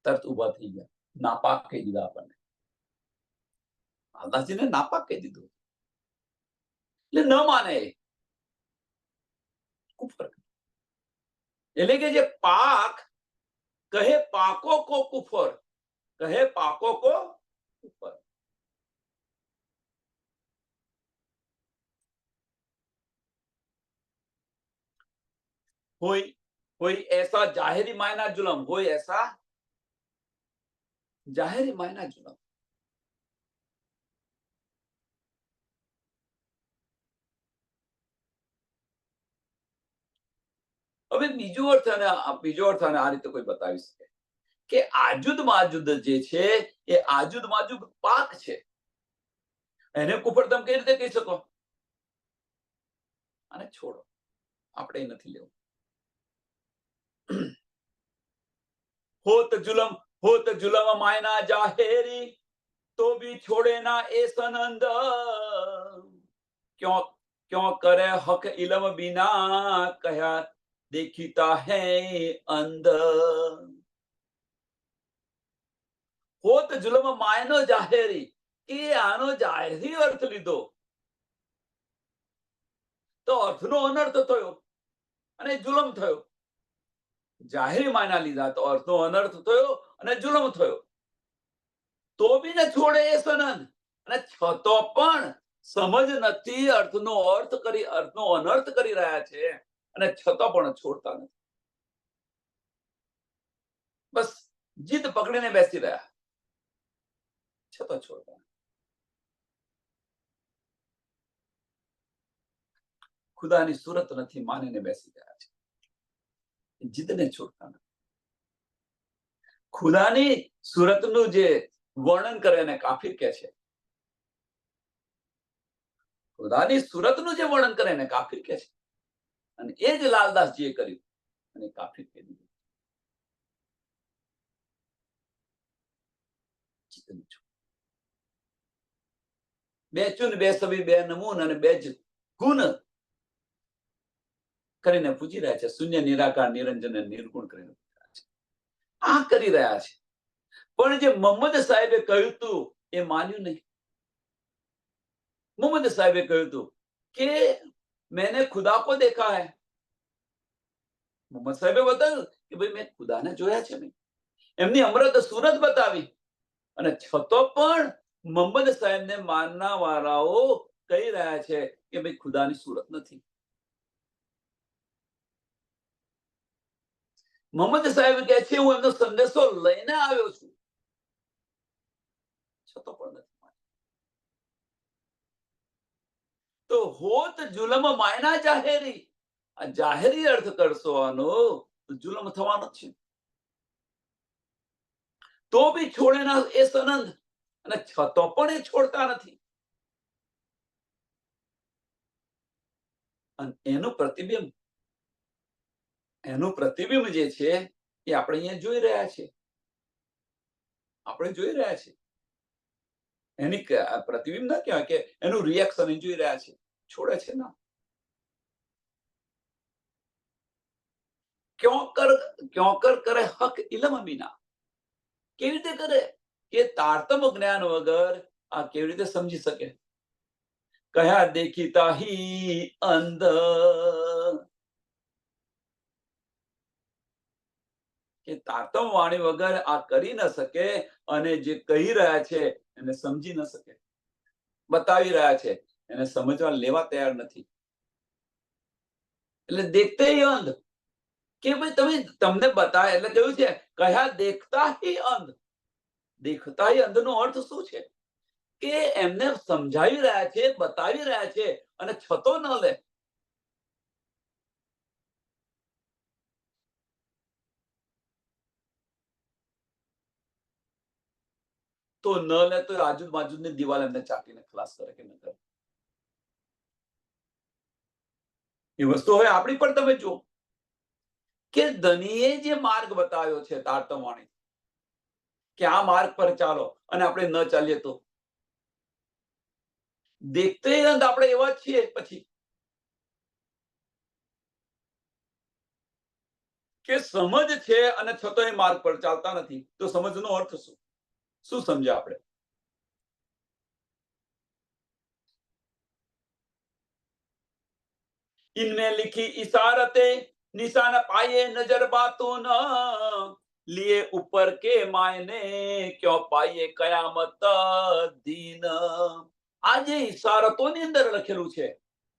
તરત ઉભા થઈ ગયા, નાપાક કહી દીધા આપણને. લાલદાસજીને નાપાક કહી દીધું, એટલે ન માને, કુફર. એટલે કે જે પાક કહે પાકો કો કુફર, કહે પાકો કો કુફર. कोई ऐसा जाहिरी मायना जुलम, कोई ऐसा जाहिरी मायना जुलम. હવે બીજો અર્થ આ રીતે કોઈ બતાવી શકે કે આજુદ માજુદ જે છે એ આજુદ માજુદ પાક છે, એને કુફર તમે કઈ રીતે કહી શકો? અને છોડો, આપણે નથી લેવું. હોત જુલમ માયના જાહેરી તો ભી છોડે ના એ સનંદ, ક્यों करे हक इलम बिना कहा देखता है अंदर. હોત જુલમ માયનો જાહેરી, કે આનો જાહેરી અર્થ લીધો તો અર્થનો અનર્થ થયો અને જુલમ થયો. જાહેરી માયના લીધા તો અર્થનો અનર્થ થયો અને જુલમ થયો. તો બી ન છોડે એ સનંદ, અને છતો પણ સમજ નથી, અર્થનો અનર્થ કરી રહ્યા છે અને છતાં પણ છોડતા નથી. બસ જીદ પકડીને બેસી રહ્યા, છતાં છોડતા. ખુદાની સુરત નથી માનીને બેસી ગયા છે, જીદને છોડતા નથી. ખુદાની સુરતનું જે વર્ણન કરે એને કાફિર કે છે. ખુદાની સુરતનું જે વર્ણન કરે એને કાફિર કે છે. અને એ જ લાલદાસજીએ કર્યું અને કાફિર કહી દીધું. બે ચુન, બે સવી, બે નમૂન અને બે જ ગુણ કરીને પૂછી રહ્યા છે. શૂન્ય, નિરાકાર, નિરંજન અને નિર્ગુણ કરીને આ કરી રહ્યા છે. પણ જે મોહમ્મદ સાહેબે કહ્યું હતું એ માન્યું નહીં. मोहम्मद साहब ने કહ્યું હતું કે मैंने खुदा को देखा है, મોહમ્મદ સાહેબે બતાવ્યું કે ભાઈ મેં ખુદાને જોયા છે. મેં એમની અમૃત સુરત બતાવી, અને છતો પણ મોહમ્મદ સાહેબને માનના વાળાઓ કહી રહ્યા છે કે ભાઈ ખુદાની સુરત નથી. મોહમ્મદ સાહેબ કહે છે હું એમનો સંદેશો લઈને આવ્યો છું, છતો પણ નથી. તો હોત જુલમ માયના જાહેરી, આ જાહેરી અર્થ કરશો આનો તો જુલમ થવાનો જ છે. તો બી છોડે ના એ સનંદ, અને છતો પણ એ છોડતા નથી. અને એનું પ્રતિબિંબ જે છે એ આપણે અહીંયા જોઈ રહ્યા છે. આપણે જોઈ રહ્યા છે. એની પ્રતિબિંબ ના કહેવાય, કે એનું રિએક્શન જોઈ રહ્યા છે. છોડે છે ના. ક્यों कर करे हक इलम बिना, કેવી રીતે કરે કે તારતમ જ્ઞાન વગર આ કેવી રીતે સમજી શકે. કયા દેખીતા હી અંધ, કે તારતમ વાણી વગર આ કરી ન શકે, અને જે કહી રહ્યા છે એને સમજી ન શકે. બતાવી રહ્યા છે એને સમજવા લેવા તૈયાર નથી. એટલે દેખતે હી અંધ, કે ભાઈ તમને બતાવે એટલે કહ્યું છે કયા દેખતા હી અંધ. દેખતા હી અંધ નો અર્થ શું છે? કે એમને સમજાવી રહ્યા છે, બતાવી રહ્યા છે, અને છતો ન લે. તો ન લે તો આજુબાજુની દિવાલ એમને ચાટીને ખલાસ કરે કે ન કરે. એ વસ્તુ હવે આપણી પણ તમે જુઓ કે ધનીએ જે માર્ગ બતાવ્યો છે તારતમ વાણી, કે આ માર્ગ પર ચાલો, અને આપણે ન ચાલીએ તો દેખતે અંધ આપણે એવા જ છીએ. પછી કે સમજ છે અને છતાં એ માર્ગ પર ચાલતા નથી. તો સમજનો અર્થ શું? શું સમજ્યા આપણે? इनमें लिखी इशारते निशान पाए नजर बातों न लिए ऊपर के मायने क्यों पाए कयामत दिन. આ જે ઈશારતોની અંદર લખેલું છે,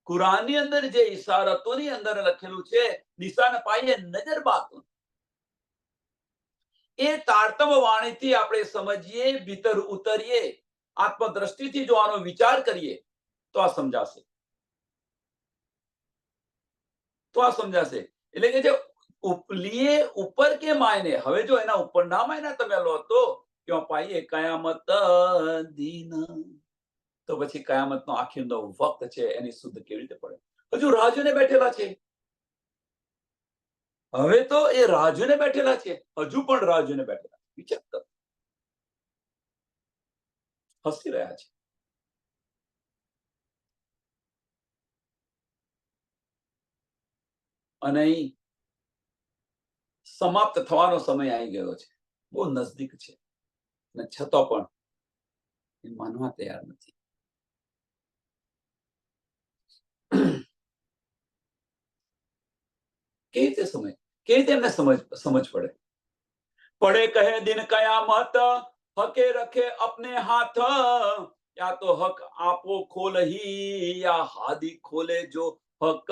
કુરાનની અંદર જે ઈશારતોની અંદર લખેલું છે, નિશાન પાઈએ નજર બાતો, એ તારતમ વાણીથી આપણે સમજીએ, ભીતર ઉતરીએ, આત્મદ્રષ્ટિથી જો આનો વિચાર કરીએ તો આ સમજાશે. એટલે કે જે લીએ ઉપર કે માયને, હવે જો એના ઉપરના માયના તમે લો તો ક્યાં પાઈએ કયામત દીન, તો પછી કયામતનો આખીરનો વખત છે એની શુદ્ધ કેવી રીતે પડે? હજુ રાજુને બેઠેલા છે. હવે તો એ રાજુને બેઠેલા છે, હજુ પણ રાજુને બેઠેલા. વિચાર કરો, હસી રહ્યા છે. અને અહીં સમાપ્ત થવાનો સમય આવી ગયો છે, બહુ નજદીક છે, અને છતાં પણ એ માનવા તૈયાર નથી. કેવી રીતે સમય, કેવી રીતે એમને સમજ પડે? પડે કહે દિન કયામત હકે રખે અપને હાથ, या तो हक आपो खोल ही या हादी खोले जो हक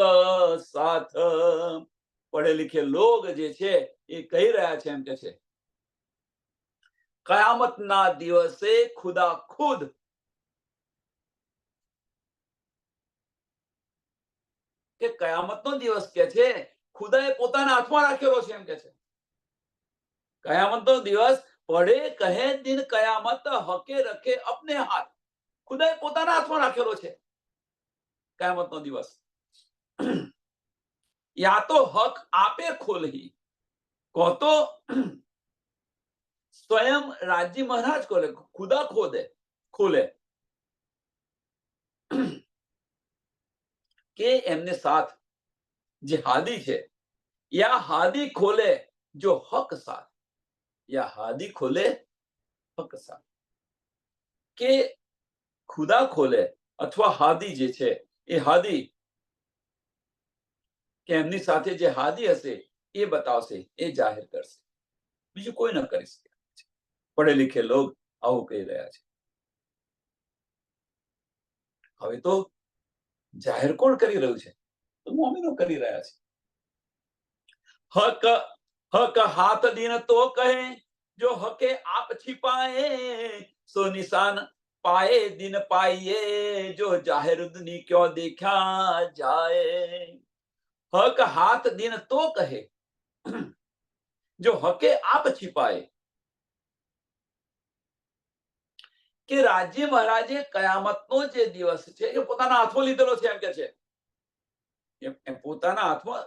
साथ. पढ़े लिखे लोग જે છે એ કહી રહ્યા છે એમ કે છે કયામતના દિવસે ખુદા ખુદ, કે કયામતનો દિવસ કે છે ખુદાએ પોતાના હાથમાં રાખેલો છે એમ કે છે. કયામતનો દિવસ પડે કહે દિન કયામત હકે રખે અપને હાથ, ખુદાએ પોતાના હાથમાં રાખેલો છે કયામતનો દિવસ. યા તો હક આપે ખોલહી, કહો તો સ્વયં રાજજી મહારાજ ખોલે, ખુદા ખોલે, કે એમને સાથ જે હાદી છે, યા હાદી ખોલે જો હક સાથ, યા હાદી ખોલે હક સાથ, કે ખુદા ખોલે અથવા હાદી જે છે એ હાદી, કે એમની સાથે જે હાદી હશે એ બતાવશે, એ જાહેર કરશે, બીજું કોઈ ન કરી શકે. પડે લીખે લોગ આવું કહી રહ્યા છે. હવે તો જાહેર કોણ કરી રહ્યું છે? તો મોમીનો કરી રહ્યા છે. હક હક હાથ દીન તો કહે, જો હકે આપ छिपाए, सो निशान पाए दिन पाइए, जो जाहिर दुनी क्यों देखा जाए. हक हाथ दिन तो कहे, जो हके आप छिपाए. કે રાજ્ય મહારાજે કયામતનો જે દિવસ છે એ પોતાના હાથમાં લીધેલો છે એમ કે છે. એમ પોતાના હાથમાં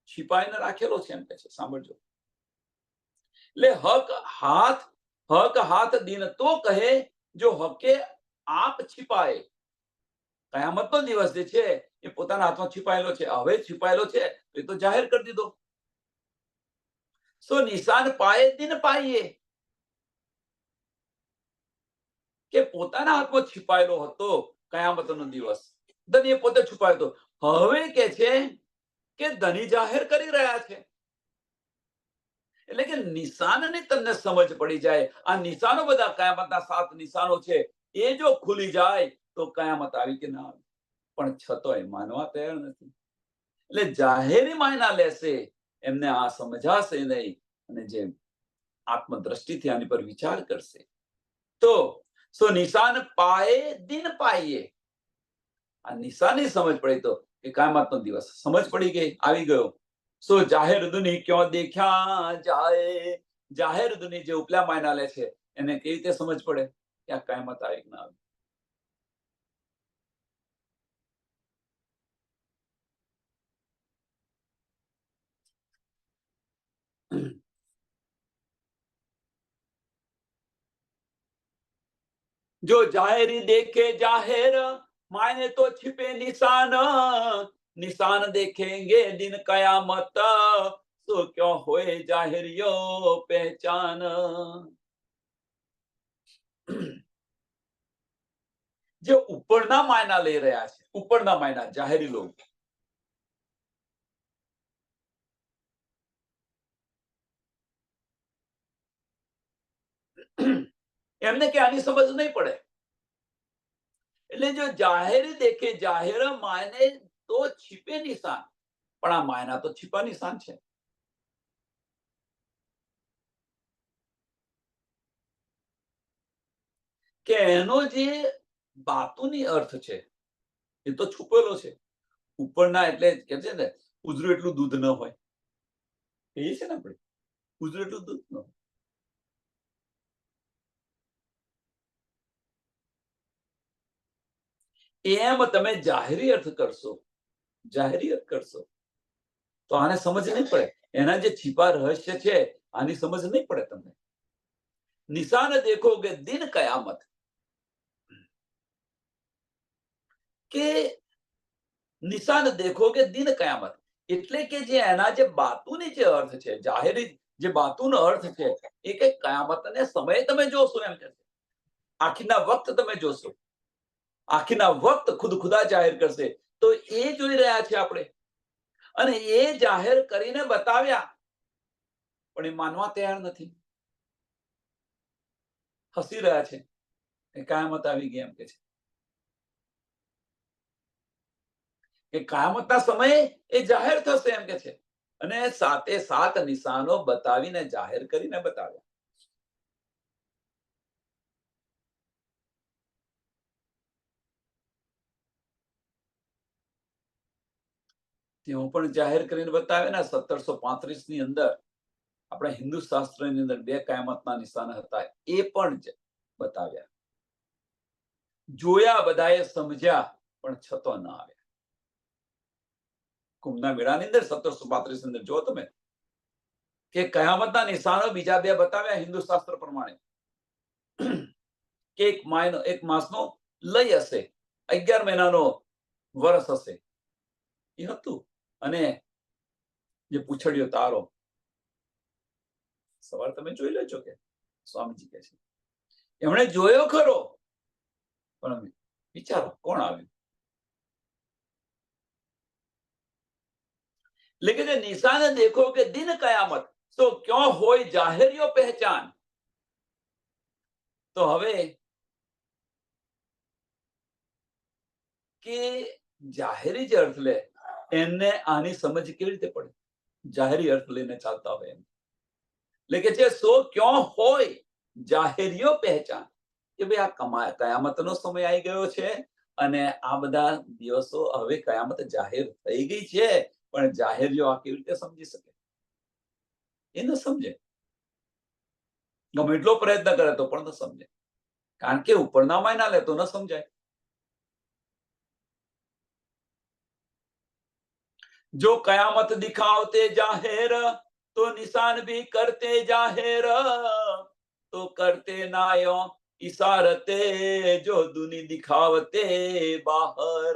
छिपाઈને રાખેલો છે એમ કે છે. સાંભળજો. એટલે હક હાથ દિન તો કહે, જો હકે આપ छिपाए. કયામતનો દિવસ જે છે એ પોતાના હાથમાં छिपाયેલો છે. હવે छिपाયેલો છે તો એ તો જાહેર કરી દીધો. સો નિશાન પાએ દિન પાઈએ. કે પોતાના હાથમાં छिपाયેલો હતો કયામતનો દિવસ. ધની પોતે છુપાયો હતો. હવે કે છે કે ધની જાહેર કરી રહ્યા છે. એટલે કે નિશાનની તમને સમજ પડી જાય. આ નિશાનો બધા કયામતના 7 નિશાનો છે, એ જો ખુલી જાય તો કયામત આવી કે ના આવી. પણ છતોય માનવા તૈયાર નથી. એટલે જાહેરી માયના લેશે એમને આ સમજાશે નહીં, અને જે આત્મદ્રષ્ટિથી આની પર વિચાર કરશે તો સો નિશાન પાએ દિન પાઈએ. આ નિશાની સમજ પડી તો કે કયામતનો દિવસ સમજ પડી ગઈ, આવી ગયો. સો જાહેર દુની ક્યાં દેખ્યા જાય. જાહેર દુની જે ઉપલા માયના લે છે એને કેવી રીતે સમજ પડે કે આ કયામત આવી ના આવી. जो जाहिरी देखे जाहिर, मायने तो छिपे निशान. निशान देखेंगे दिन कयामत, तो क्यों होए जाहिर यो पहचान. જે ઉપરના માયના લઈ રહ્યા છે, ઉપરના માયના જાહેરી લોક, એમને કે આની સમજ નહીં પડે. એટલે જો જાહેરી દેખે જાહેર, માયને તો छिपे નિશાન. પણ આ માયના તો छिपा નિશાન છે. કે એનો જે બાતુની અર્થ છે એ તો છુપેલો છે. ઉપરના એટલે કે છે ને ઉજરું એટલું દૂધ ન હોય, એ છે ને આપણે ઉજરું એટલું દૂધ ન હોય. એમ તમે જાહેરી અર્થ કરશો, જાહેરી અર્થ કરશો તો આને સમજ નહીં પડે. એના જે छिपा રહસ્ય છે આની સમજ નહીં પડે તમને. નિશાન દેખોગે દિન કયામત, કે નિશાન દેખોગે દિન કયામત એટલે કે જે એના જે બાતુની જે અર્થ છે, જાહેરી જે બાતુનો અર્થ છે એ કે કયામતને સમય તમે જોશો એમ કે છે. આખીના વખત તમે જોશો, આખીના વખત ખુદ ખુદા જાહેર કરશે તો એ જોઈ રહ્યા છે આપણે. અને એ જાહેર કરીને બતાવ્યા પણ એ માનવા તૈયાર નથી, હસી રહ્યા છે. એ કયામત આવી ગઈ એમ કે છે. કે કયામતના સમયે એ જાહેર થશે એમ કે છે. અને સાતે સાત નિશાનો બતાવીને જાહેર કરીને બતાવ્યા. તેઓ પણ જાહેર કરીને બતાવ્યા ને 1735 ની અંદર આપણા હિન્દુ શાસ્ત્રની અંદર 2 કયામતના નિશાન હતા, એ પણ બતાવ્યા. જોયા બધાએ સમજ્યા પણ છતો ન આવ્યા. કુંભના મેળાની અંદર 1735 ની અંદર જો તમે કે કયામતના નિશાનો બીજા 2 બતાવ્યા હિન્દુ શાસ્ત્ર પ્રમાણે. કે એક માસનો લય હશે, 11 મહિનાનો વર્ષ હશે એ હતું. અને જે પૂછડ્યો તારો સવાર તમે જોઈ લેજો કે સ્વામીજી કહે છે એમણે જોયો ખરો પણ વિચારો કોણ આવ્યું. लेकिन જે નિશાન દેખો કે દિન કયામત તો ક્યાં હોય જાહેરીઓ પહેચાન. તો હવે કે જાહેરી જે અર્થ લે એમને આની સમજ કેવી રીતે પડે? જાહેરી અર્થ લઈને ચાલતા હોય એમ. એટલે કે છે સો ક્યાં હોય જાહેરીઓ પહેચાન કે ભાઈ આ કયામતનો સમય આવી ગયો છે અને આ બધા દિવસો હવે કયામત જાહેર થઈ ગઈ છે, પણ જાહેરીઓ આ કેવી રીતે સમજી શકે? એ ન સમજે. ગમે એટલો પ્રયત્ન કરે તો પણ ન સમજે, કારણ કે ઉપરનામાં ના લે તો ન સમજાય. जो कयामत दिखावते जाहिर तो निशान भी करते जाहिर तो करते नायो इशारते जो दुनी दिखावते बाहर.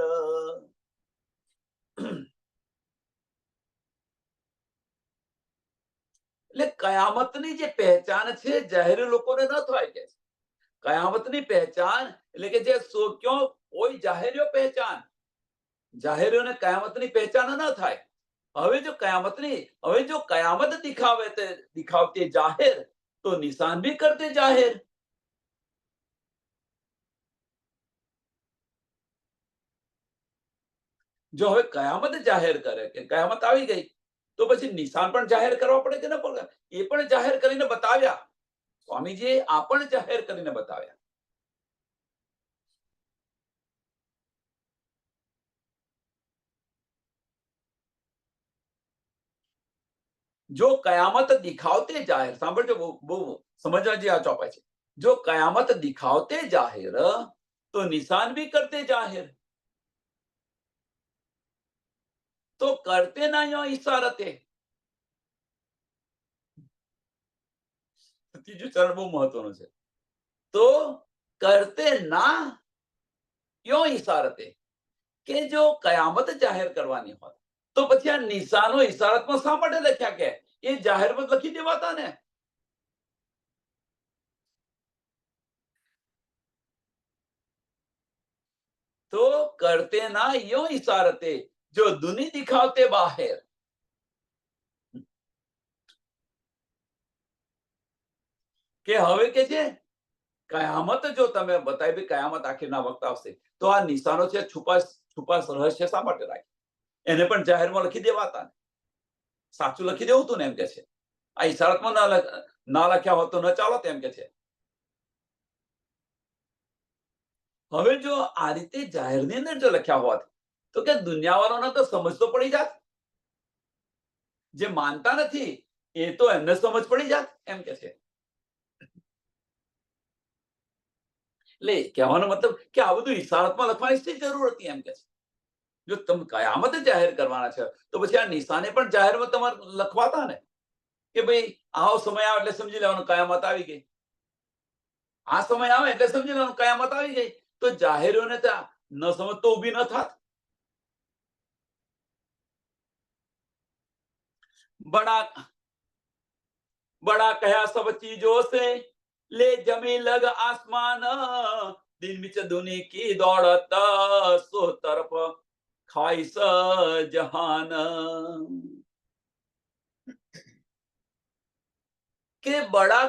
એટલે કયામતની જે પહેચાન છે જાહેર લોકોને ન થાય કે કયામતની પહેચાન એટલે કે જે ક્યો કોઈ જાહેરીઓ પહેચાન, જાહેરીઓને કયામતની પહેચાન ન થાય. હવે જો કયામત દિખાવતે જાહેર તો નિશાન ભી કરતે જાહેર. જો હવે કયામત જાહેર કરે કે કયામત આવી ગઈ તો પછી નિશાન પણ જાહેર કરવા પડે કે ન પડે? એ પણ જાહેર કરીને બતાવ્યા. સ્વામીજીએ આ પણ જાહેર કરીને બતાવ્યા. જો કયામત દિખાવતે જાહેર, સાંભળજો, બહુ સમજવા જેવી આ ચોપાઈ છે. જો કયામત દિખાવતે જાહેર તો નિશાન ભી કરતે જાહેર તો કરતે ના યો ઇશારતે. ત્રીજું ચરણ બહુ મહત્વનું છે. તો કરતે ના યો ઇશારતે કે જો કયામત જાહેર કરવાની હોય તો પછી આ નિશાનો ઇશારતમાં શા માટે લખ્યા કે એ જાહેરમાં લખી દેવાતા ને? तो करते ना यो इशारते जो दुनी दिखावते बाहर. કે હવે કે છે કયામત જો તમે બતાવી કયામત આખીરના વખત આવશે તો આ નિશાનો છે છુપા રહસ્ય શા માટે રાખે? એને પણ જાહેરમાં લખી દેવાતા ને, સાચું લખી દેવું તું ને એમ કે છે. આ ઇશારતમાં ના લખ્યા હોત તો ન ચાલો તેમ કે છે. હવે જો આ રીતે જાહેરની અંદર જો લખ્યા હોત તો કે દુનિયાવાળાને તો સમજ તો પડી જાત. જે માનતા નથી એ તો એમને સમજ પડી જાત એમ કે છે. એટલે કહેવાનો મતલબ કે આ બધું ઇશારતમાં લખવાની શી જરૂર હતી એમ કે છે. જો તમે કયામત જાહેર કરવાના છે તો પછી આ નિશાને પણ જાહેરમાં તમારે લખવાતા ને કે ભાઈ આવો સમય આવે એટલે સમજી લેવાનું કયામત આવી ગઈ. આ સમય આવે એટલે સમજી લેવાનું કયામત આવી ગઈ. તો જાહેરોને તો ન સમજ તો ઊભી ન થાત. बड़ा बड़ा कहा सब चीजों से ले जमी लग आसमान दिन बिच दुनी की दौड़त सो तरफ ख्वाहिश जहान. के बड़ा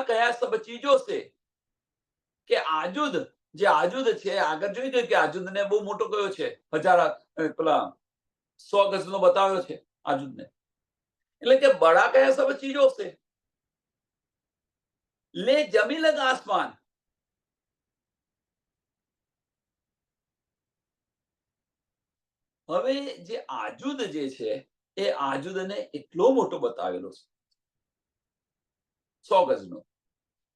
कया सब चीजों से કે આજુદ, જે આજુદ છે આગળ જોઈ ગયું કે આજુદને બહુ મોટો કયો છે, પેલા 100 ગજનો બતાવ્યો છે આજુદને. એટલે કે બડા કયા સબ ચીજો છે લે જમી લગ આસમાન. હવે જે આજુદ જે છે એ આજુદને એટલો મોટો બતાવેલો છે 100 ગજનો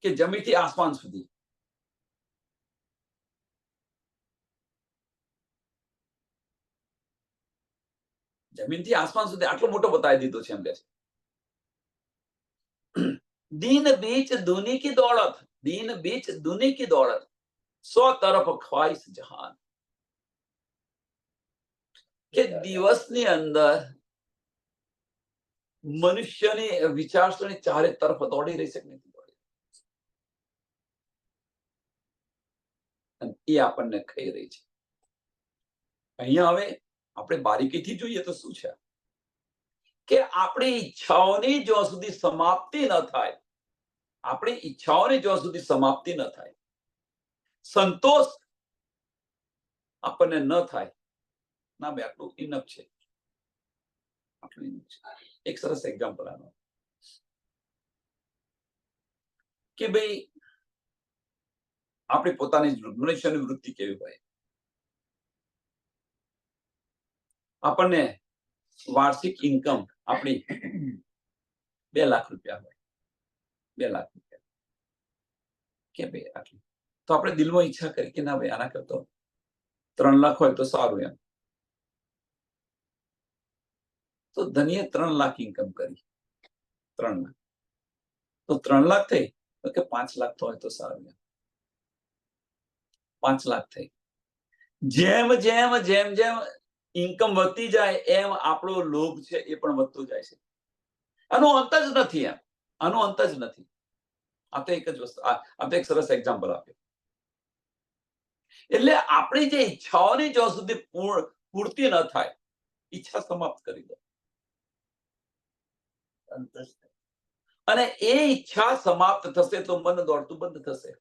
કે જમીનથી આસમાન સુધી. જમીનથી આસમાન સુધી આટલો મોટો બતાવી દીધો છે એમ કે છે. दीन बीच दुनी की दौड़त, दीन बीच दुनी की दौड़त 100 तरफ ख्वाहिश जहान. કે દિવસની અંદર મનુષ્યની વિચારસરણી ચારે તરફ દોડી રહી છે કે નથી દોડી? એ આપણને ખાઈ રહી છે. અહીંયા હવે આપણે બારીકીથી જોઈએ તો શું છે કે આપણી ઈચ્છાઓની જ્યાં સુધી સમાપ્તિ ન થાય, આપણી ઈચ્છાઓની જ્યાં સુધી સમાપ્તિ ન થાય, સંતોષ આપણને ન થાય, ના ભાઈ આટલું ઇનફ છે, આટલું ઇનફ છે. એક સરસ એક્ઝામ્પલ આનો કે ભાઈ આપણી પોતાની મનુષ્યની વૃત્તિ કેવી હોય. આપણને વાર્ષિક ઇન્કમ આપણી 2 લાખ રૂપિયા હોય, 2 લાખ રૂપિયા કે ભાઈ આટલી, તો આપણે દિલમાં ઈચ્છા કરી કે ના ભાઈ આના કરતો 3 લાખ હોય તો સારું એમ. તો ધનીએ 3 લાખ ઇન્કમ કરી, 3 લાખ, તો 3 લાખ થઈ તો કે 5 લાખ તો હોય તો સારું એમ. 5 લાખ થઈ. જેમ જેમ જેમ જેમ ઇન્કમ વધતી જાય એમ આપણો લોભ છે એ પણ વધતો જાય છે. આનો અંત જ નથી એમ, આનો અંત જ નથી. આ તો એક જ વસ્તુ, આ તો એક સરસ એક્ઝામ્પલ આપ્યું. એટલે આપણી જે ઈચ્છાઓની જ્યાં સુધી પૂર્તિ ન થાય, ઈચ્છા સમાપ્ત કરી દો. અને એ ઈચ્છા સમાપ્ત થશે તો મન દોડતું બંધ થશે.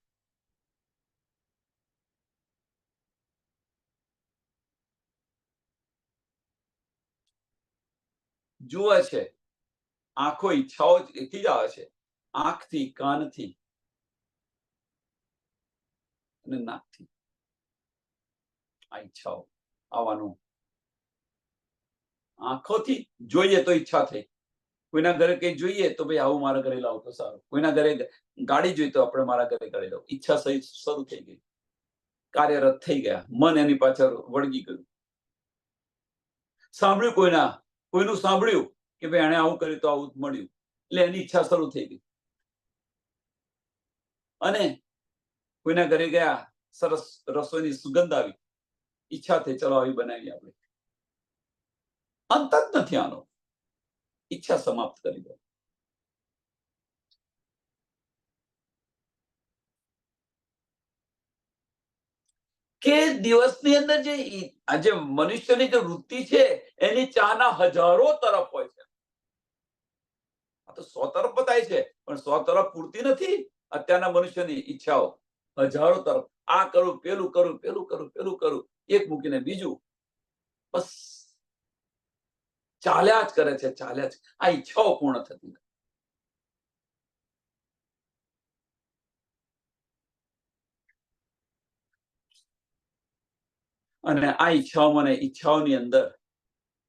જુએ છે, આંખો ઈચ્છાઓ થી જ આવે છે, આંખથી, કાનથી અને નાકથી આ ઈચ્છાઓ આવવાનું. આંખોથી જોઈએ તો ઈચ્છા થઈ, કોઈના ઘરે કઈ જોઈએ તો ભાઈ આવું મારા ઘરે લાવો તો સારું, કોઈના ઘરે ગાડી જોઈ તો આપણે મારા ઘરે ગાડી લાવો, ઈચ્છા સહિત શરૂ થઈ ગઈ, કાર્યરત થઈ ગયા, મન એની પાછળ વળગી ગયું. સાંભળ્યું કોઈનું સાંભળ્યું કે ભાઈ એને આવું કર્યું તો આવું મળ્યું, એટલે એની ઈચ્છા શરૂ થઈ ગઈ. અને કોઈના ઘરે ગયા, સરસ રસોઈની સુગંધ આવી, ઈચ્છા થઈ ચલો આવી બનાવી આપણે. અંત જ નથી આનો, ઈચ્છા સમાપ્ત કરી દો. કે દિવસની અંદર જે આજે મનુષ્યની જે વૃત્તિ છે એની ચાહના હજારો તરફ હોય છે. આ તો 100 તરફ બતાય છે, પણ 100 તરફ પૂરતી નથી. અત્યારના મનુષ્યની ઈચ્છાઓ હજારો તરફ, આ કરું, પેલું કરું, પેલું કરું, પેલું કરું, એક મૂકીને બીજું, બસ ચાલ્યા જ કરે છે, ચાલ્યા જ. આ ઈચ્છાઓ પૂર્ણ થતી નથી. અને આ ઈચ્છાઓની અંદર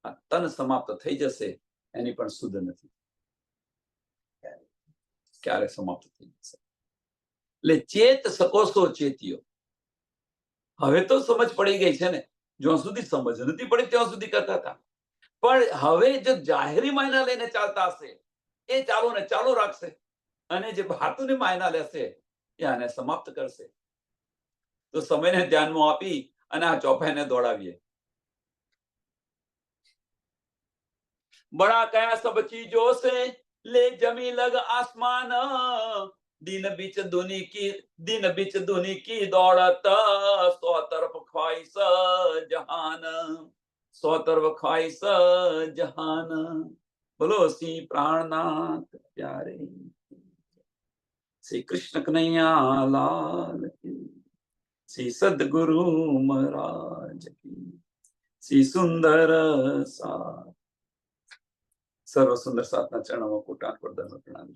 આ તન સમાપ્ત થઈ જશે, એની પણ સુધ નથી. ક્યારે સમાપ્ત થઈ જશે. એટલે ચેત સકોસો ચેતિયો. હવે તો સમજ પડી ગઈ છે ને, જ્યાં સુધી સમજ નથી પડી ત્યાં સુધી કરતા હતા. પણ હવે જો જાહેરી માયના લઈને ચાલતા હશે એ ચાલુ ને ચાલુ રાખશે, અને જે ધાતુની માયના લેશે એ આને સમાપ્ત કરશે. તો સમયને ધ્યાનમાં આપી અને આ ચોપાઈને દોડાવીએ. बड़ा कया सब चीजों से ले जमी लग आसमान, दिन बीच दुनी की दौड़त, 100 तरफ ख्वाहिश जहान, 100 तरफ ख्वाहिश जहान. बोलो सी प्राणनाथ प्यारे श्री कृष्ण कन्हैया लाल की, श्री सदगुरु महाराज की, श्री सुंदर सा. સર્વ સુંદર સાતના ચરણોમાં કોટાન પ્રદાન પ્રણામ.